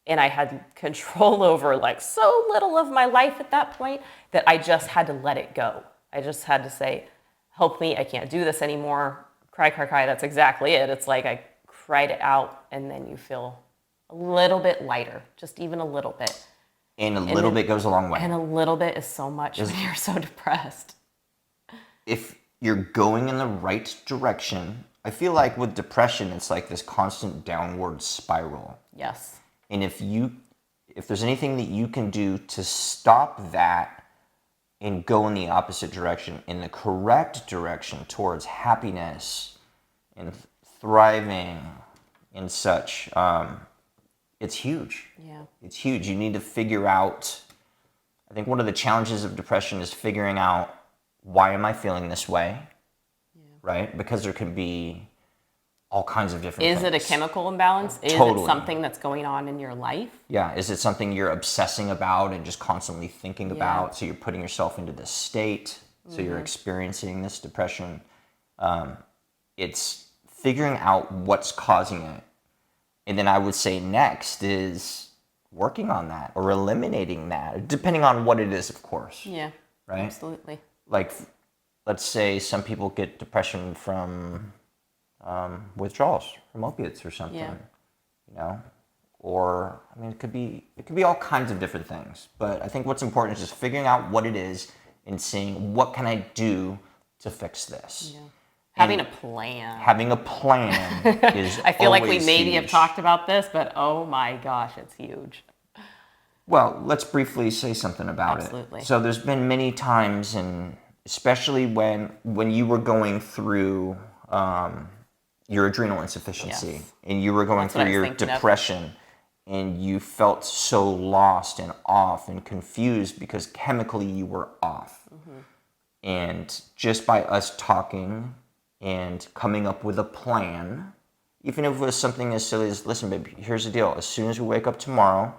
Speaker 2: and I had control over like so little of my life at that point that I just had to let it go. I just had to say, help me, I can't do this anymore. Cry, cry, cry. That's exactly it. It's like I cried it out, and then you feel a little bit lighter, just even a little bit.
Speaker 1: And a little bit goes a long way.
Speaker 2: And a little bit is so much when you're so depressed.
Speaker 1: If you're going in the right direction, I feel like with depression, it's like this constant downward spiral.
Speaker 2: Yes.
Speaker 1: And if there's anything that you can do to stop that and go in the opposite direction, in the correct direction towards happiness and thriving and such, it's huge.
Speaker 2: Yeah.
Speaker 1: It's huge. You need to figure out, I think one of the challenges of depression is figuring out, why am I feeling this way? Yeah. Right? Because there can be all kinds of different things.
Speaker 2: Is it a chemical imbalance? Is
Speaker 1: Totally.
Speaker 2: it something that's going on in your life?
Speaker 1: Yeah. Is it something you're obsessing about and just constantly thinking about? So you're putting yourself into this state. So you're experiencing this depression. It's figuring out what's causing it. And then I would say next is working on that or eliminating that, depending on what it is, of course.
Speaker 2: Yeah.
Speaker 1: Right?
Speaker 2: Absolutely.
Speaker 1: Like, let's say some people get depression from withdrawals from opiates or something.
Speaker 2: Yeah.
Speaker 1: You know, or I mean, it could be all kinds of different things. But I think what's important is just figuring out what it is and seeing what can I do to fix this.
Speaker 2: Yeah. Having a plan.
Speaker 1: Having a plan is
Speaker 2: I feel like we
Speaker 1: always
Speaker 2: maybe have
Speaker 1: huge.
Speaker 2: talked about this, but oh my gosh, it's huge.
Speaker 1: Well, let's briefly say something about
Speaker 2: Absolutely.
Speaker 1: it. So there's been many times, and especially when you were going through your adrenal insufficiency,
Speaker 2: Yes.
Speaker 1: and you were going
Speaker 2: That's what I
Speaker 1: through
Speaker 2: was
Speaker 1: your
Speaker 2: thinking of.
Speaker 1: depression, and you felt so lost and off and confused because chemically you were off.
Speaker 2: Mm-hmm.
Speaker 1: And just by us talking and coming up with a plan, even if it was something as silly as, listen, babe, here's the deal. As soon as we wake up tomorrow,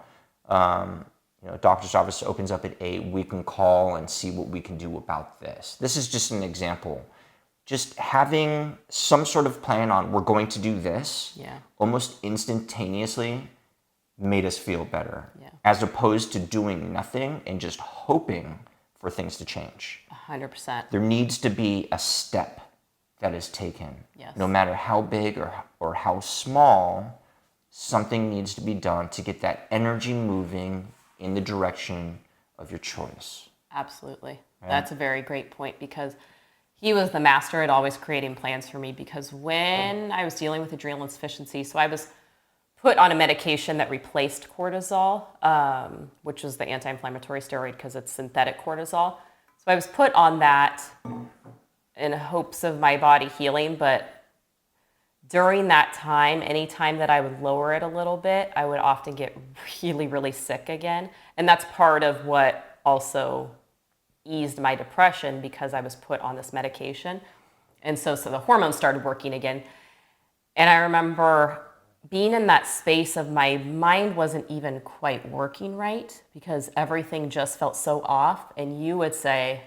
Speaker 1: doctor's office opens up at 8, we can call and see what we can do about this. This is just an example. Just having some sort of plan on, we're going to do this, almost instantaneously made us feel better.
Speaker 2: Yeah.
Speaker 1: As opposed to doing nothing and just hoping for things to change.
Speaker 2: 100%.
Speaker 1: There needs to be a step that is taken.
Speaker 2: Yes.
Speaker 1: No matter how big or how small, something needs to be done to get that energy moving in the direction of your choice.
Speaker 2: Absolutely. Right? That's a very great point, because he was the master at always creating plans for me, because when I was dealing with adrenal insufficiency, so I was put on a medication that replaced cortisol, which is the anti-inflammatory steroid because it's synthetic cortisol. So I was put on that in hopes of my body healing, but during that time, anytime that I would lower it a little bit, I would often get really, really sick again. And that's part of what also eased my depression, because I was put on this medication. And so the hormones started working again. And I remember being in that space of my mind wasn't even quite working right because everything just felt so off. And you would say,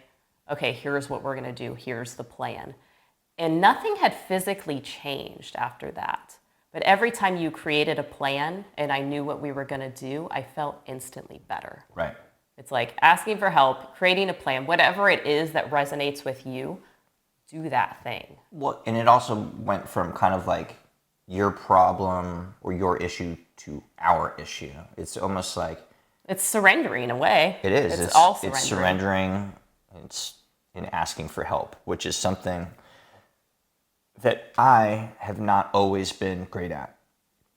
Speaker 2: okay, here's what we're going to do. Here's the plan. And nothing had physically changed after that. But every time you created a plan and I knew what we were going to do, I felt instantly better.
Speaker 1: Right.
Speaker 2: It's like asking for help, creating a plan, whatever it is that resonates with you, do that thing.
Speaker 1: Well, and it also went from kind of like your problem or your issue to our issue. It's almost like
Speaker 2: it's surrendering away.
Speaker 1: It is.
Speaker 2: It's all surrendering.
Speaker 1: It's surrendering. It's in asking for help, which is something that I have not always been great at.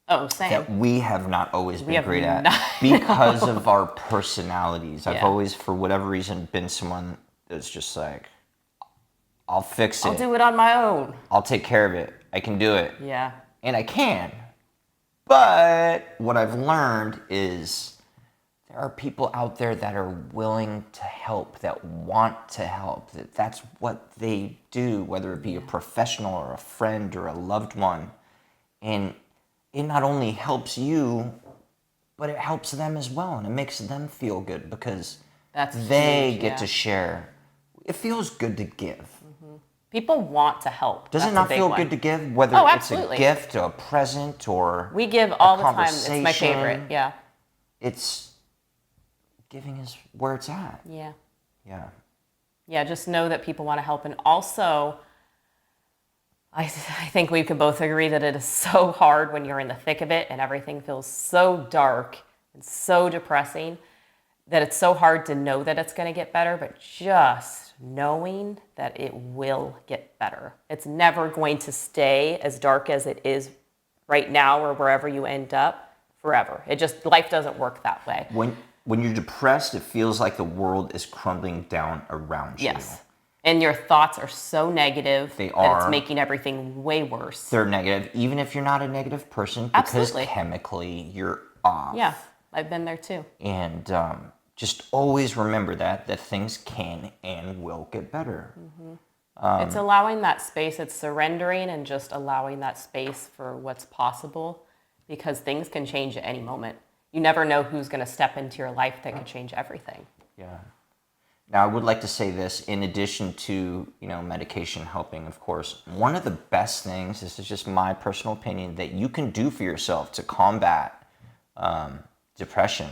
Speaker 2: Oh, same.
Speaker 1: That we have not always been great at
Speaker 2: not,
Speaker 1: because of our personalities. I've
Speaker 2: Yeah.
Speaker 1: always, for whatever reason, been someone that's just like, I'll fix it.
Speaker 2: I'll do it on my own.
Speaker 1: I'll take care of it. I can do it.
Speaker 2: Yeah.
Speaker 1: And I can. But what I've learned is there are people out there that are willing to help, that want to help, that's what they do, whether it be a professional or a friend or a loved one. And it not only helps you, but it helps them as well. And it makes them feel good because they
Speaker 2: huge,
Speaker 1: get to share. It feels good to give.
Speaker 2: People want to help.
Speaker 1: Does
Speaker 2: That's
Speaker 1: it not
Speaker 2: a big
Speaker 1: feel
Speaker 2: one.
Speaker 1: good to give? Whether
Speaker 2: Oh,
Speaker 1: it's a
Speaker 2: absolutely.
Speaker 1: gift, a present, or
Speaker 2: We give all the time. It's my
Speaker 1: conversation.
Speaker 2: favorite. Yeah.
Speaker 1: It's giving is where it's at.
Speaker 2: Yeah.
Speaker 1: Yeah.
Speaker 2: Yeah, just know that people want to help. And also, I think we can both agree that it is so hard when you're in the thick of it and everything feels so dark and so depressing that it's so hard to know that it's going to get better, but just knowing that it will get better. It's never going to stay as dark as it is right now or wherever you end up forever. It just, life doesn't work that way.
Speaker 1: When you're depressed, it feels like the world is crumbling down around you.
Speaker 2: Yes. And your thoughts are so negative
Speaker 1: They
Speaker 2: that
Speaker 1: are.
Speaker 2: it's making everything way worse.
Speaker 1: They're negative, even if you're not a negative person, because
Speaker 2: Absolutely.
Speaker 1: chemically you're off.
Speaker 2: Yeah, I've been there too.
Speaker 1: And just always remember that things can and will get better.
Speaker 2: It's allowing that space, it's surrendering and just allowing that space for what's possible because things can change at any moment. You never know who's going to step into your life that could change everything.
Speaker 1: Yeah. Now, I would like to say this, in addition to, medication helping, of course, one of the best things, this is just my personal opinion, that you can do for yourself to combat depression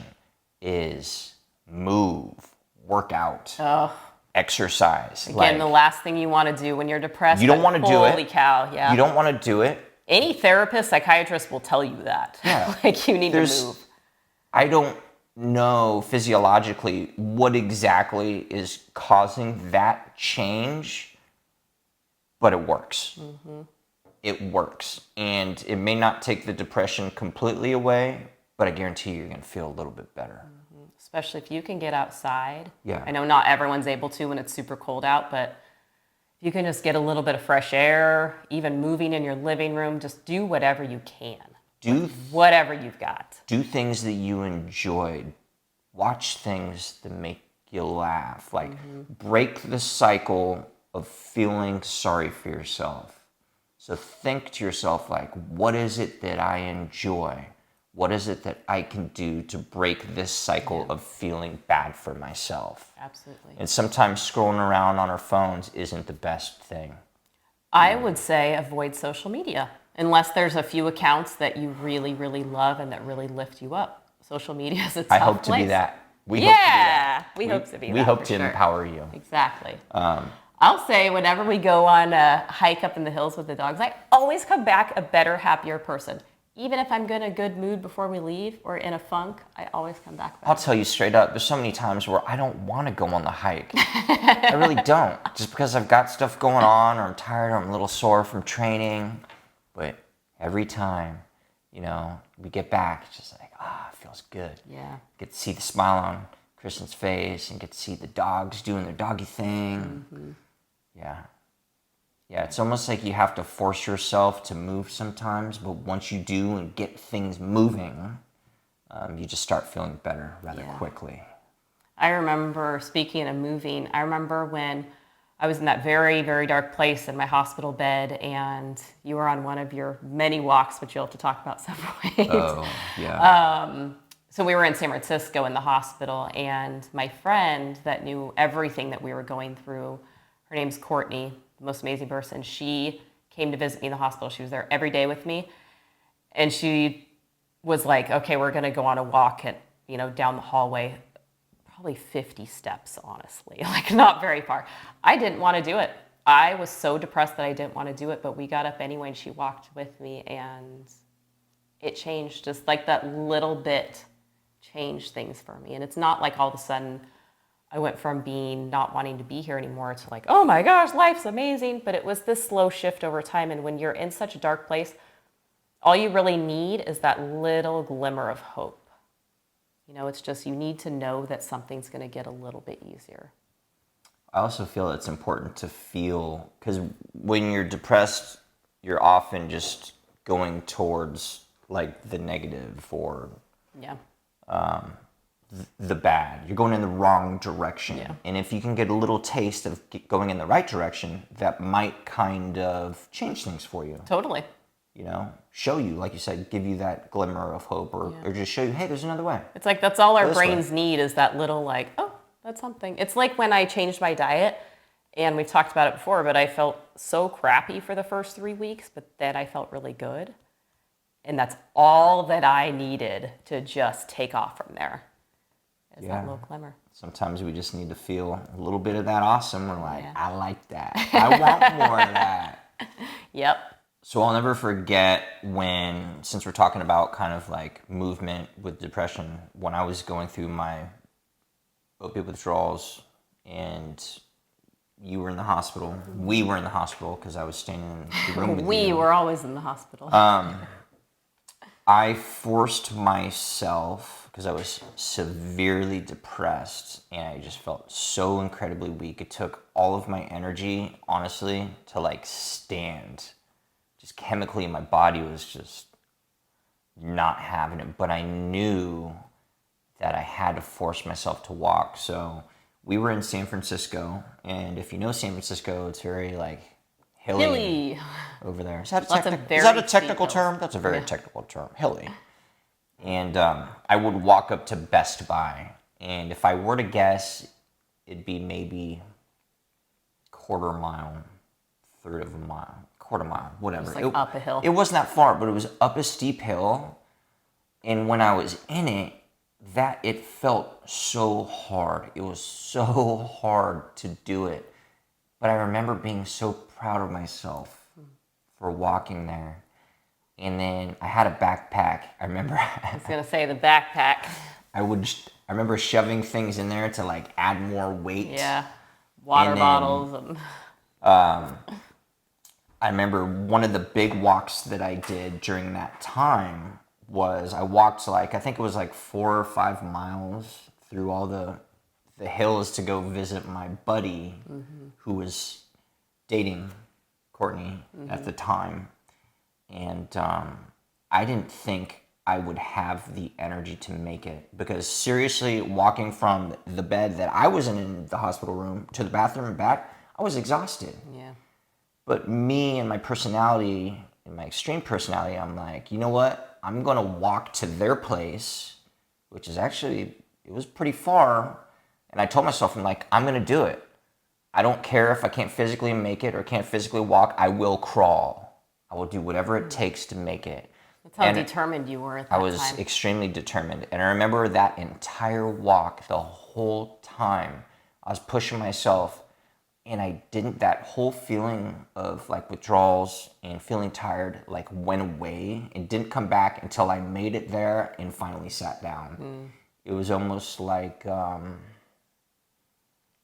Speaker 1: is move, work out, exercise.
Speaker 2: Again, the last thing you want to do when you're depressed.
Speaker 1: You don't want to do it.
Speaker 2: Holy cow, yeah.
Speaker 1: You don't want to do it.
Speaker 2: Any therapist, psychiatrist will tell you that.
Speaker 1: Yeah.
Speaker 2: Like you need to move.
Speaker 1: I don't know physiologically what exactly is causing that change, but it works. It works. And it may not take the depression completely away, but I guarantee you're going to feel a little bit better.
Speaker 2: Especially if you can get outside.
Speaker 1: Yeah.
Speaker 2: I know not everyone's able to when it's super cold out, but if you can just get a little bit of fresh air, even moving in your living room, just do whatever you can. Whatever you've got.
Speaker 1: Do things that you enjoyed. Watch things that make you laugh. Like, break the cycle of feeling sorry for yourself. So think to yourself, like, what is it that I enjoy? What is it that I can do to break this cycle of feeling bad for myself?
Speaker 2: Absolutely.
Speaker 1: And sometimes scrolling around on our phones isn't the best thing.
Speaker 2: I would say avoid social media unless there's a few accounts that you really, really love and that really lift you up. Social media is a tough
Speaker 1: I hope to
Speaker 2: place.
Speaker 1: be that. We
Speaker 2: We hope to be that.
Speaker 1: We hope
Speaker 2: for
Speaker 1: to
Speaker 2: sure.
Speaker 1: empower you.
Speaker 2: Exactly. I'll say whenever we go on a hike up in the hills with the dogs, I always come back a better, happier person. Even if I'm in a good mood before we leave or in a funk, I always come back better.
Speaker 1: I'll tell you straight up, there's so many times where I don't want to go on the hike. I really don't. Just because I've got stuff going on, or I'm tired, or I'm a little sore from training. But every time, we get back, it's just like, it feels good.
Speaker 2: Yeah.
Speaker 1: Get to see the smile on Kristen's face and get to see the dogs doing their doggy thing. Yeah. Yeah, it's almost like you have to force yourself to move sometimes, but once you do and get things moving, you just start feeling better rather quickly.
Speaker 2: I remember, speaking of moving, I remember when I was in that very, very dark place in my hospital bed, and you were on one of your many walks, which you'll have to talk about separately.
Speaker 1: Oh, yeah.
Speaker 2: So we were in San Francisco in the hospital, and my friend that knew everything that we were going through, her name's Courtney, the most amazing person. She came to visit me in the hospital. She was there every day with me, and she was like, okay, we're going to go on a walk at, down the hallway, probably 50 steps, honestly, like not very far. I didn't want to do it. I was so depressed that I didn't want to do it, but we got up anyway, and she walked with me, and it changed. Just like that little bit changed things for me. And it's not like all of a sudden I went from being not wanting to be here anymore to like, oh my gosh, life's amazing. But it was this slow shift over time. And when you're in such a dark place, all you really need is that little glimmer of hope. It's just you need to know that something's going to get a little bit easier.
Speaker 1: I also feel it's important to feel, because when you're depressed, you're often just going towards like the negative or the bad. You're going in the wrong direction.
Speaker 2: Yeah.
Speaker 1: And if you can get a little taste of going in the right direction, that might kind of change things for you.
Speaker 2: Totally.
Speaker 1: Show you, like you said, give you that glimmer of hope or just show you, hey, there's another way.
Speaker 2: It's like that's all our brains need is that little like, oh, that's something. It's like when I changed my diet, and we've talked about it before, but I felt so crappy for the first 3 weeks, but then I felt really good. And that's all that I needed to just take off from there. Is that little glimmer.
Speaker 1: Sometimes we just need to feel a little bit of that awesome. We're like, I like that. I want more of that.
Speaker 2: Yep.
Speaker 1: So I'll never forget since we're talking about kind of like movement with depression, when I was going through my opiate withdrawals and you were in the hospital, we were in the hospital because I was staying in the room with you.
Speaker 2: We were always in the hospital.
Speaker 1: I forced myself, because I was severely depressed and I just felt so incredibly weak. It took all of my energy, honestly, to like stand. Just chemically, my body was just not having it. But I knew that I had to force myself to walk. So we were in San Francisco, and if you know San Francisco, it's very like hilly over there. Is that a technical term? That's a very technical term. Hilly. And I would walk up to Best Buy, and if I were to guess, it'd be maybe quarter mile, third of a mile, quarter mile, whatever.
Speaker 2: It was like up a hill.
Speaker 1: It wasn't that far, but it was up a steep hill. And when I was in it, it felt so hard. It was so hard to do it. But I remember being so proud of myself for walking there. And then I had a backpack. I remember.
Speaker 2: I was gonna say the backpack.
Speaker 1: I remember shoving things in there to like add more weight.
Speaker 2: Yeah, water bottles and.
Speaker 1: I remember one of the big walks that I did during that time was I walked I think it was like 4 or 5 miles through all the hills to go visit my buddy who was dating Courtney at the time. And I didn't think I would have the energy to make it, because seriously, walking from the bed that I was in the hospital room to the bathroom and back, I was exhausted.
Speaker 2: Yeah.
Speaker 1: But me and my personality, and my extreme personality, I'm like, you know what? I'm going to walk to their place, which is actually, it was pretty far. And I told myself, I'm like, I'm going to do it. I don't care if I can't physically make it or can't physically walk. I will crawl. I will do whatever it takes to make it.
Speaker 2: That's how determined you were at that time.
Speaker 1: I was extremely determined. And I remember that entire walk, the whole time, I was pushing myself. And that whole feeling of like withdrawals and feeling tired like went away and didn't come back until I made it there and finally sat down. It was almost like I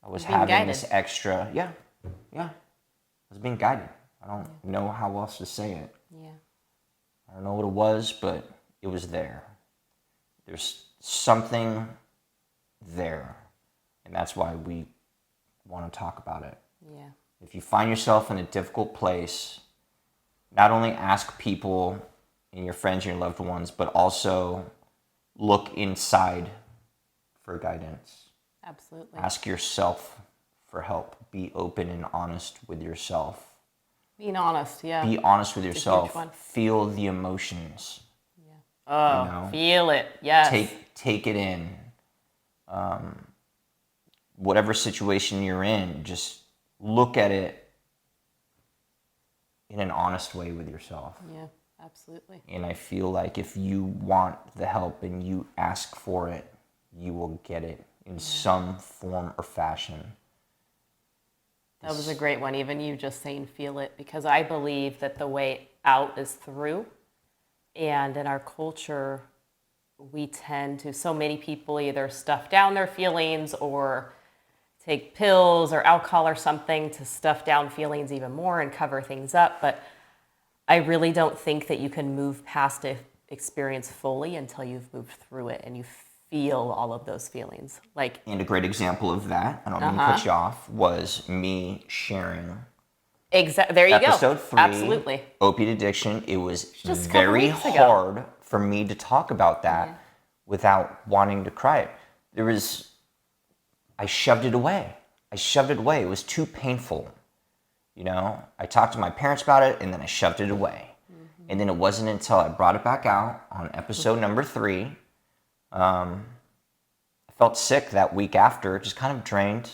Speaker 1: was having guided. This extra, I was being guided. I don't know how else to say it.
Speaker 2: Yeah.
Speaker 1: I don't know what it was, but it was there. There's something there. And that's why we want to talk about it.
Speaker 2: Yeah.
Speaker 1: If you find yourself in a difficult place, not only ask people and your friends and your loved ones, but also look inside for guidance.
Speaker 2: Absolutely.
Speaker 1: Ask yourself for help. be open and honest with yourself.
Speaker 2: Being honest, yeah.
Speaker 1: Be honest with
Speaker 2: It's a huge
Speaker 1: yourself.
Speaker 2: one.
Speaker 1: Feel the emotions.
Speaker 2: Yeah. Oh,
Speaker 1: You know?
Speaker 2: feel it. Yes.
Speaker 1: Take it in. Whatever situation you're in, just look at it in an honest way with yourself.
Speaker 2: Yeah, absolutely.
Speaker 1: And I feel like if you want the help and you ask for it, you will get it in some form or fashion.
Speaker 2: That was a great one. Even you just saying feel it, because I believe that the way out is through. And in our culture, we tend to, so many people either stuff down their feelings or take pills or alcohol or something to stuff down feelings even more and cover things up. But I really don't think that you can move past an experience fully until you've moved through it and you feel all of those feelings. Like,
Speaker 1: And a great example of that, I don't mean to cut you off, was me sharing
Speaker 2: there you
Speaker 1: episode
Speaker 2: go.
Speaker 1: 3,
Speaker 2: Absolutely.
Speaker 1: opiate addiction. It was
Speaker 2: Just a couple
Speaker 1: very
Speaker 2: weeks ago.
Speaker 1: hard for me to talk about that without wanting to cry. I shoved it away. It was too painful. You know, I talked to my parents about it and then I shoved it away. And then it wasn't until I brought it back out on episode number 3. I felt sick that week after, just kind of drained.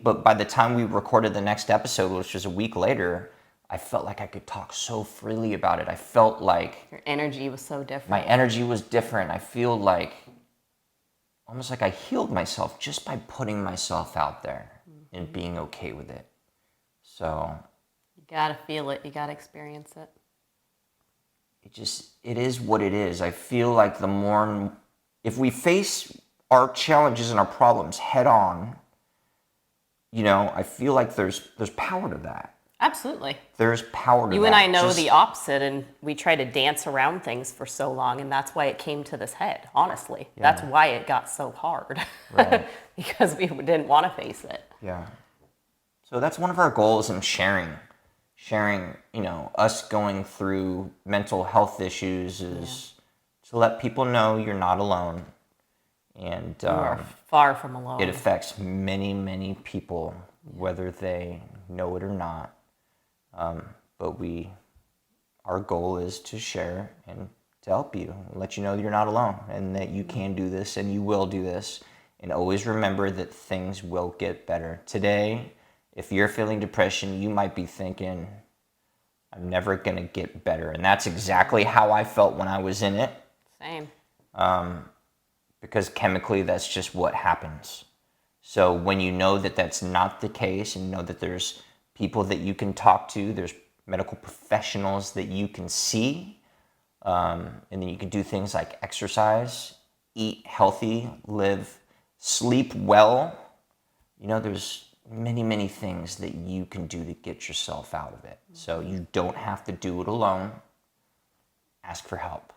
Speaker 1: But by the time we recorded the next episode, which was a week later, I felt like I could talk so freely about it. I felt like
Speaker 2: Your energy was so different.
Speaker 1: my energy was different. I feel like almost like I healed myself just by putting myself out there and being okay with it. So
Speaker 2: You gotta feel it. You gotta experience it.
Speaker 1: it is what it is. I feel like if we face our challenges and our problems head on, you know, I feel like there's power to that.
Speaker 2: Absolutely.
Speaker 1: There's power to that.
Speaker 2: You and I know the opposite, and we try to dance around things for so long, and that's why it came to this head, honestly.
Speaker 1: Yeah.
Speaker 2: That's why it got so hard.
Speaker 1: Right.
Speaker 2: Because we didn't want to face it.
Speaker 1: Yeah. So that's one of our goals in sharing, you know, us going through mental health issues is to let people know you're not alone. And
Speaker 2: You are far from alone.
Speaker 1: it affects many, many people, whether they know it or not. But our goal is to share and to help you, let you know that you're not alone and that you can do this and you will do this. And always remember that things will get better. Today, if you're feeling depression, you might be thinking, I'm never going to get better. And that's exactly how I felt when I was in it.
Speaker 2: Same.
Speaker 1: Because chemically, that's just what happens. So when you know that that's not the case and know that there's people that you can talk to, there's medical professionals that you can see, and then you can do things like exercise, eat healthy, sleep well. You know, there's many, many things that you can do to get yourself out of it. So you don't have to do it alone. Ask for help.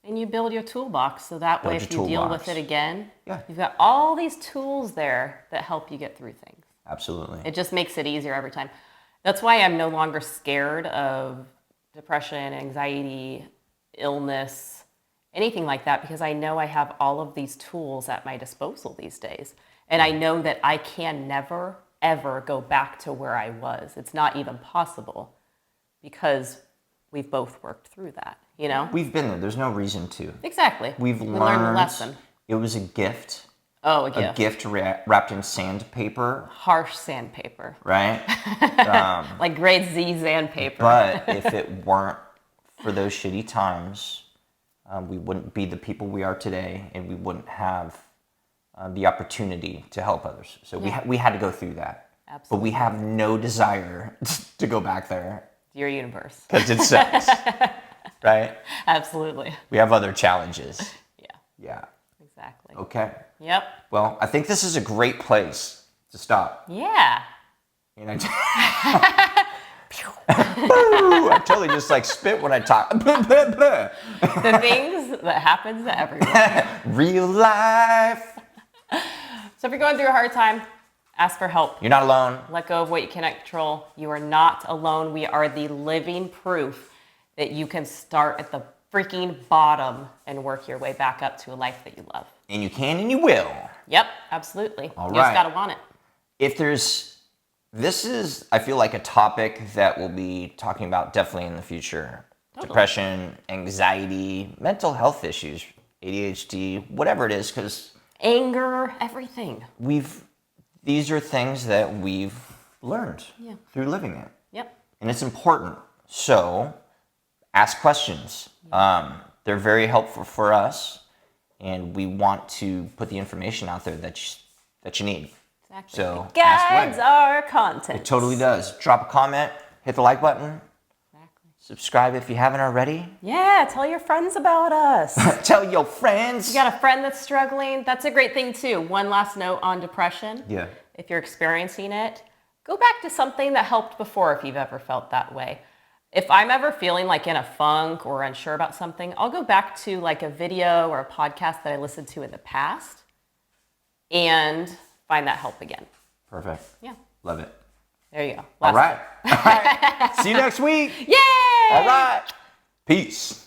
Speaker 2: And you build your toolbox so that way
Speaker 1: Build
Speaker 2: if
Speaker 1: your
Speaker 2: you deal with
Speaker 1: toolbox.
Speaker 2: it again,
Speaker 1: Yeah.
Speaker 2: you've got all these tools there that help you get through things.
Speaker 1: Absolutely.
Speaker 2: It just makes it easier every time. That's why I'm no longer scared of depression, anxiety, illness, anything like that, because I know I have all of these tools at my disposal these days. And I know that I can never, ever go back to where I was. It's not even possible because we've both worked through that, you know?
Speaker 1: We've been there. There's no reason to.
Speaker 2: Exactly.
Speaker 1: We
Speaker 2: learned the lesson.
Speaker 1: It was a gift.
Speaker 2: Oh, a
Speaker 1: A
Speaker 2: gift.
Speaker 1: gift wrapped in sandpaper,
Speaker 2: Harsh sandpaper.
Speaker 1: right?
Speaker 2: Like grade Z sandpaper.
Speaker 1: But if it weren't for those shitty times, we wouldn't be the people we are today, and we wouldn't have the opportunity to help others. So we had to go through that.
Speaker 2: Absolutely.
Speaker 1: But we have no desire to go back there
Speaker 2: Your universe.
Speaker 1: because it sucks, right?
Speaker 2: Absolutely.
Speaker 1: We have other challenges.
Speaker 2: Yeah,
Speaker 1: Yeah.
Speaker 2: exactly.
Speaker 1: Okay.
Speaker 2: Yep.
Speaker 1: Well, I think this is a great place to stop.
Speaker 2: Yeah.
Speaker 1: And I totally just like spit when I talk.
Speaker 2: The things that happens to everyone.
Speaker 1: Real life.
Speaker 2: So if you're going through a hard time, ask for help.
Speaker 1: You're not alone.
Speaker 2: Let go of what you cannot control. You are not alone. We are the living proof that you can start at the freaking bottom and work your way back up to a life that you love.
Speaker 1: And you can and you will.
Speaker 2: Yep, absolutely.
Speaker 1: All
Speaker 2: You just
Speaker 1: right.
Speaker 2: gotta want it.
Speaker 1: If there's this is, I feel like, a topic that we'll be talking about definitely in the future.
Speaker 2: Totally.
Speaker 1: Depression, anxiety, mental health issues, ADHD, whatever it is, because
Speaker 2: Anger, everything.
Speaker 1: these are things that we've learned through living it.
Speaker 2: Yep.
Speaker 1: And it's important. So ask questions. They're very helpful for us, and we want to put the information out there that you need.
Speaker 2: Exactly.
Speaker 1: So
Speaker 2: It guides our content.
Speaker 1: it totally does. Drop a comment, hit the like button,
Speaker 2: Exactly.
Speaker 1: subscribe if you haven't already.
Speaker 2: Yeah, tell your friends about us.
Speaker 1: Tell your friends.
Speaker 2: You got a friend that's struggling, that's a great thing too. One last note on depression.
Speaker 1: Yeah.
Speaker 2: If you're experiencing it, go back to something that helped before if you've ever felt that way. If I'm ever feeling like in a funk or unsure about something, I'll go back to like a video or a podcast that I listened to in the past and find that help again.
Speaker 1: Perfect.
Speaker 2: Yeah.
Speaker 1: Love it.
Speaker 2: There you go.
Speaker 1: All right. See you next week.
Speaker 2: Yay!
Speaker 1: All right. Peace.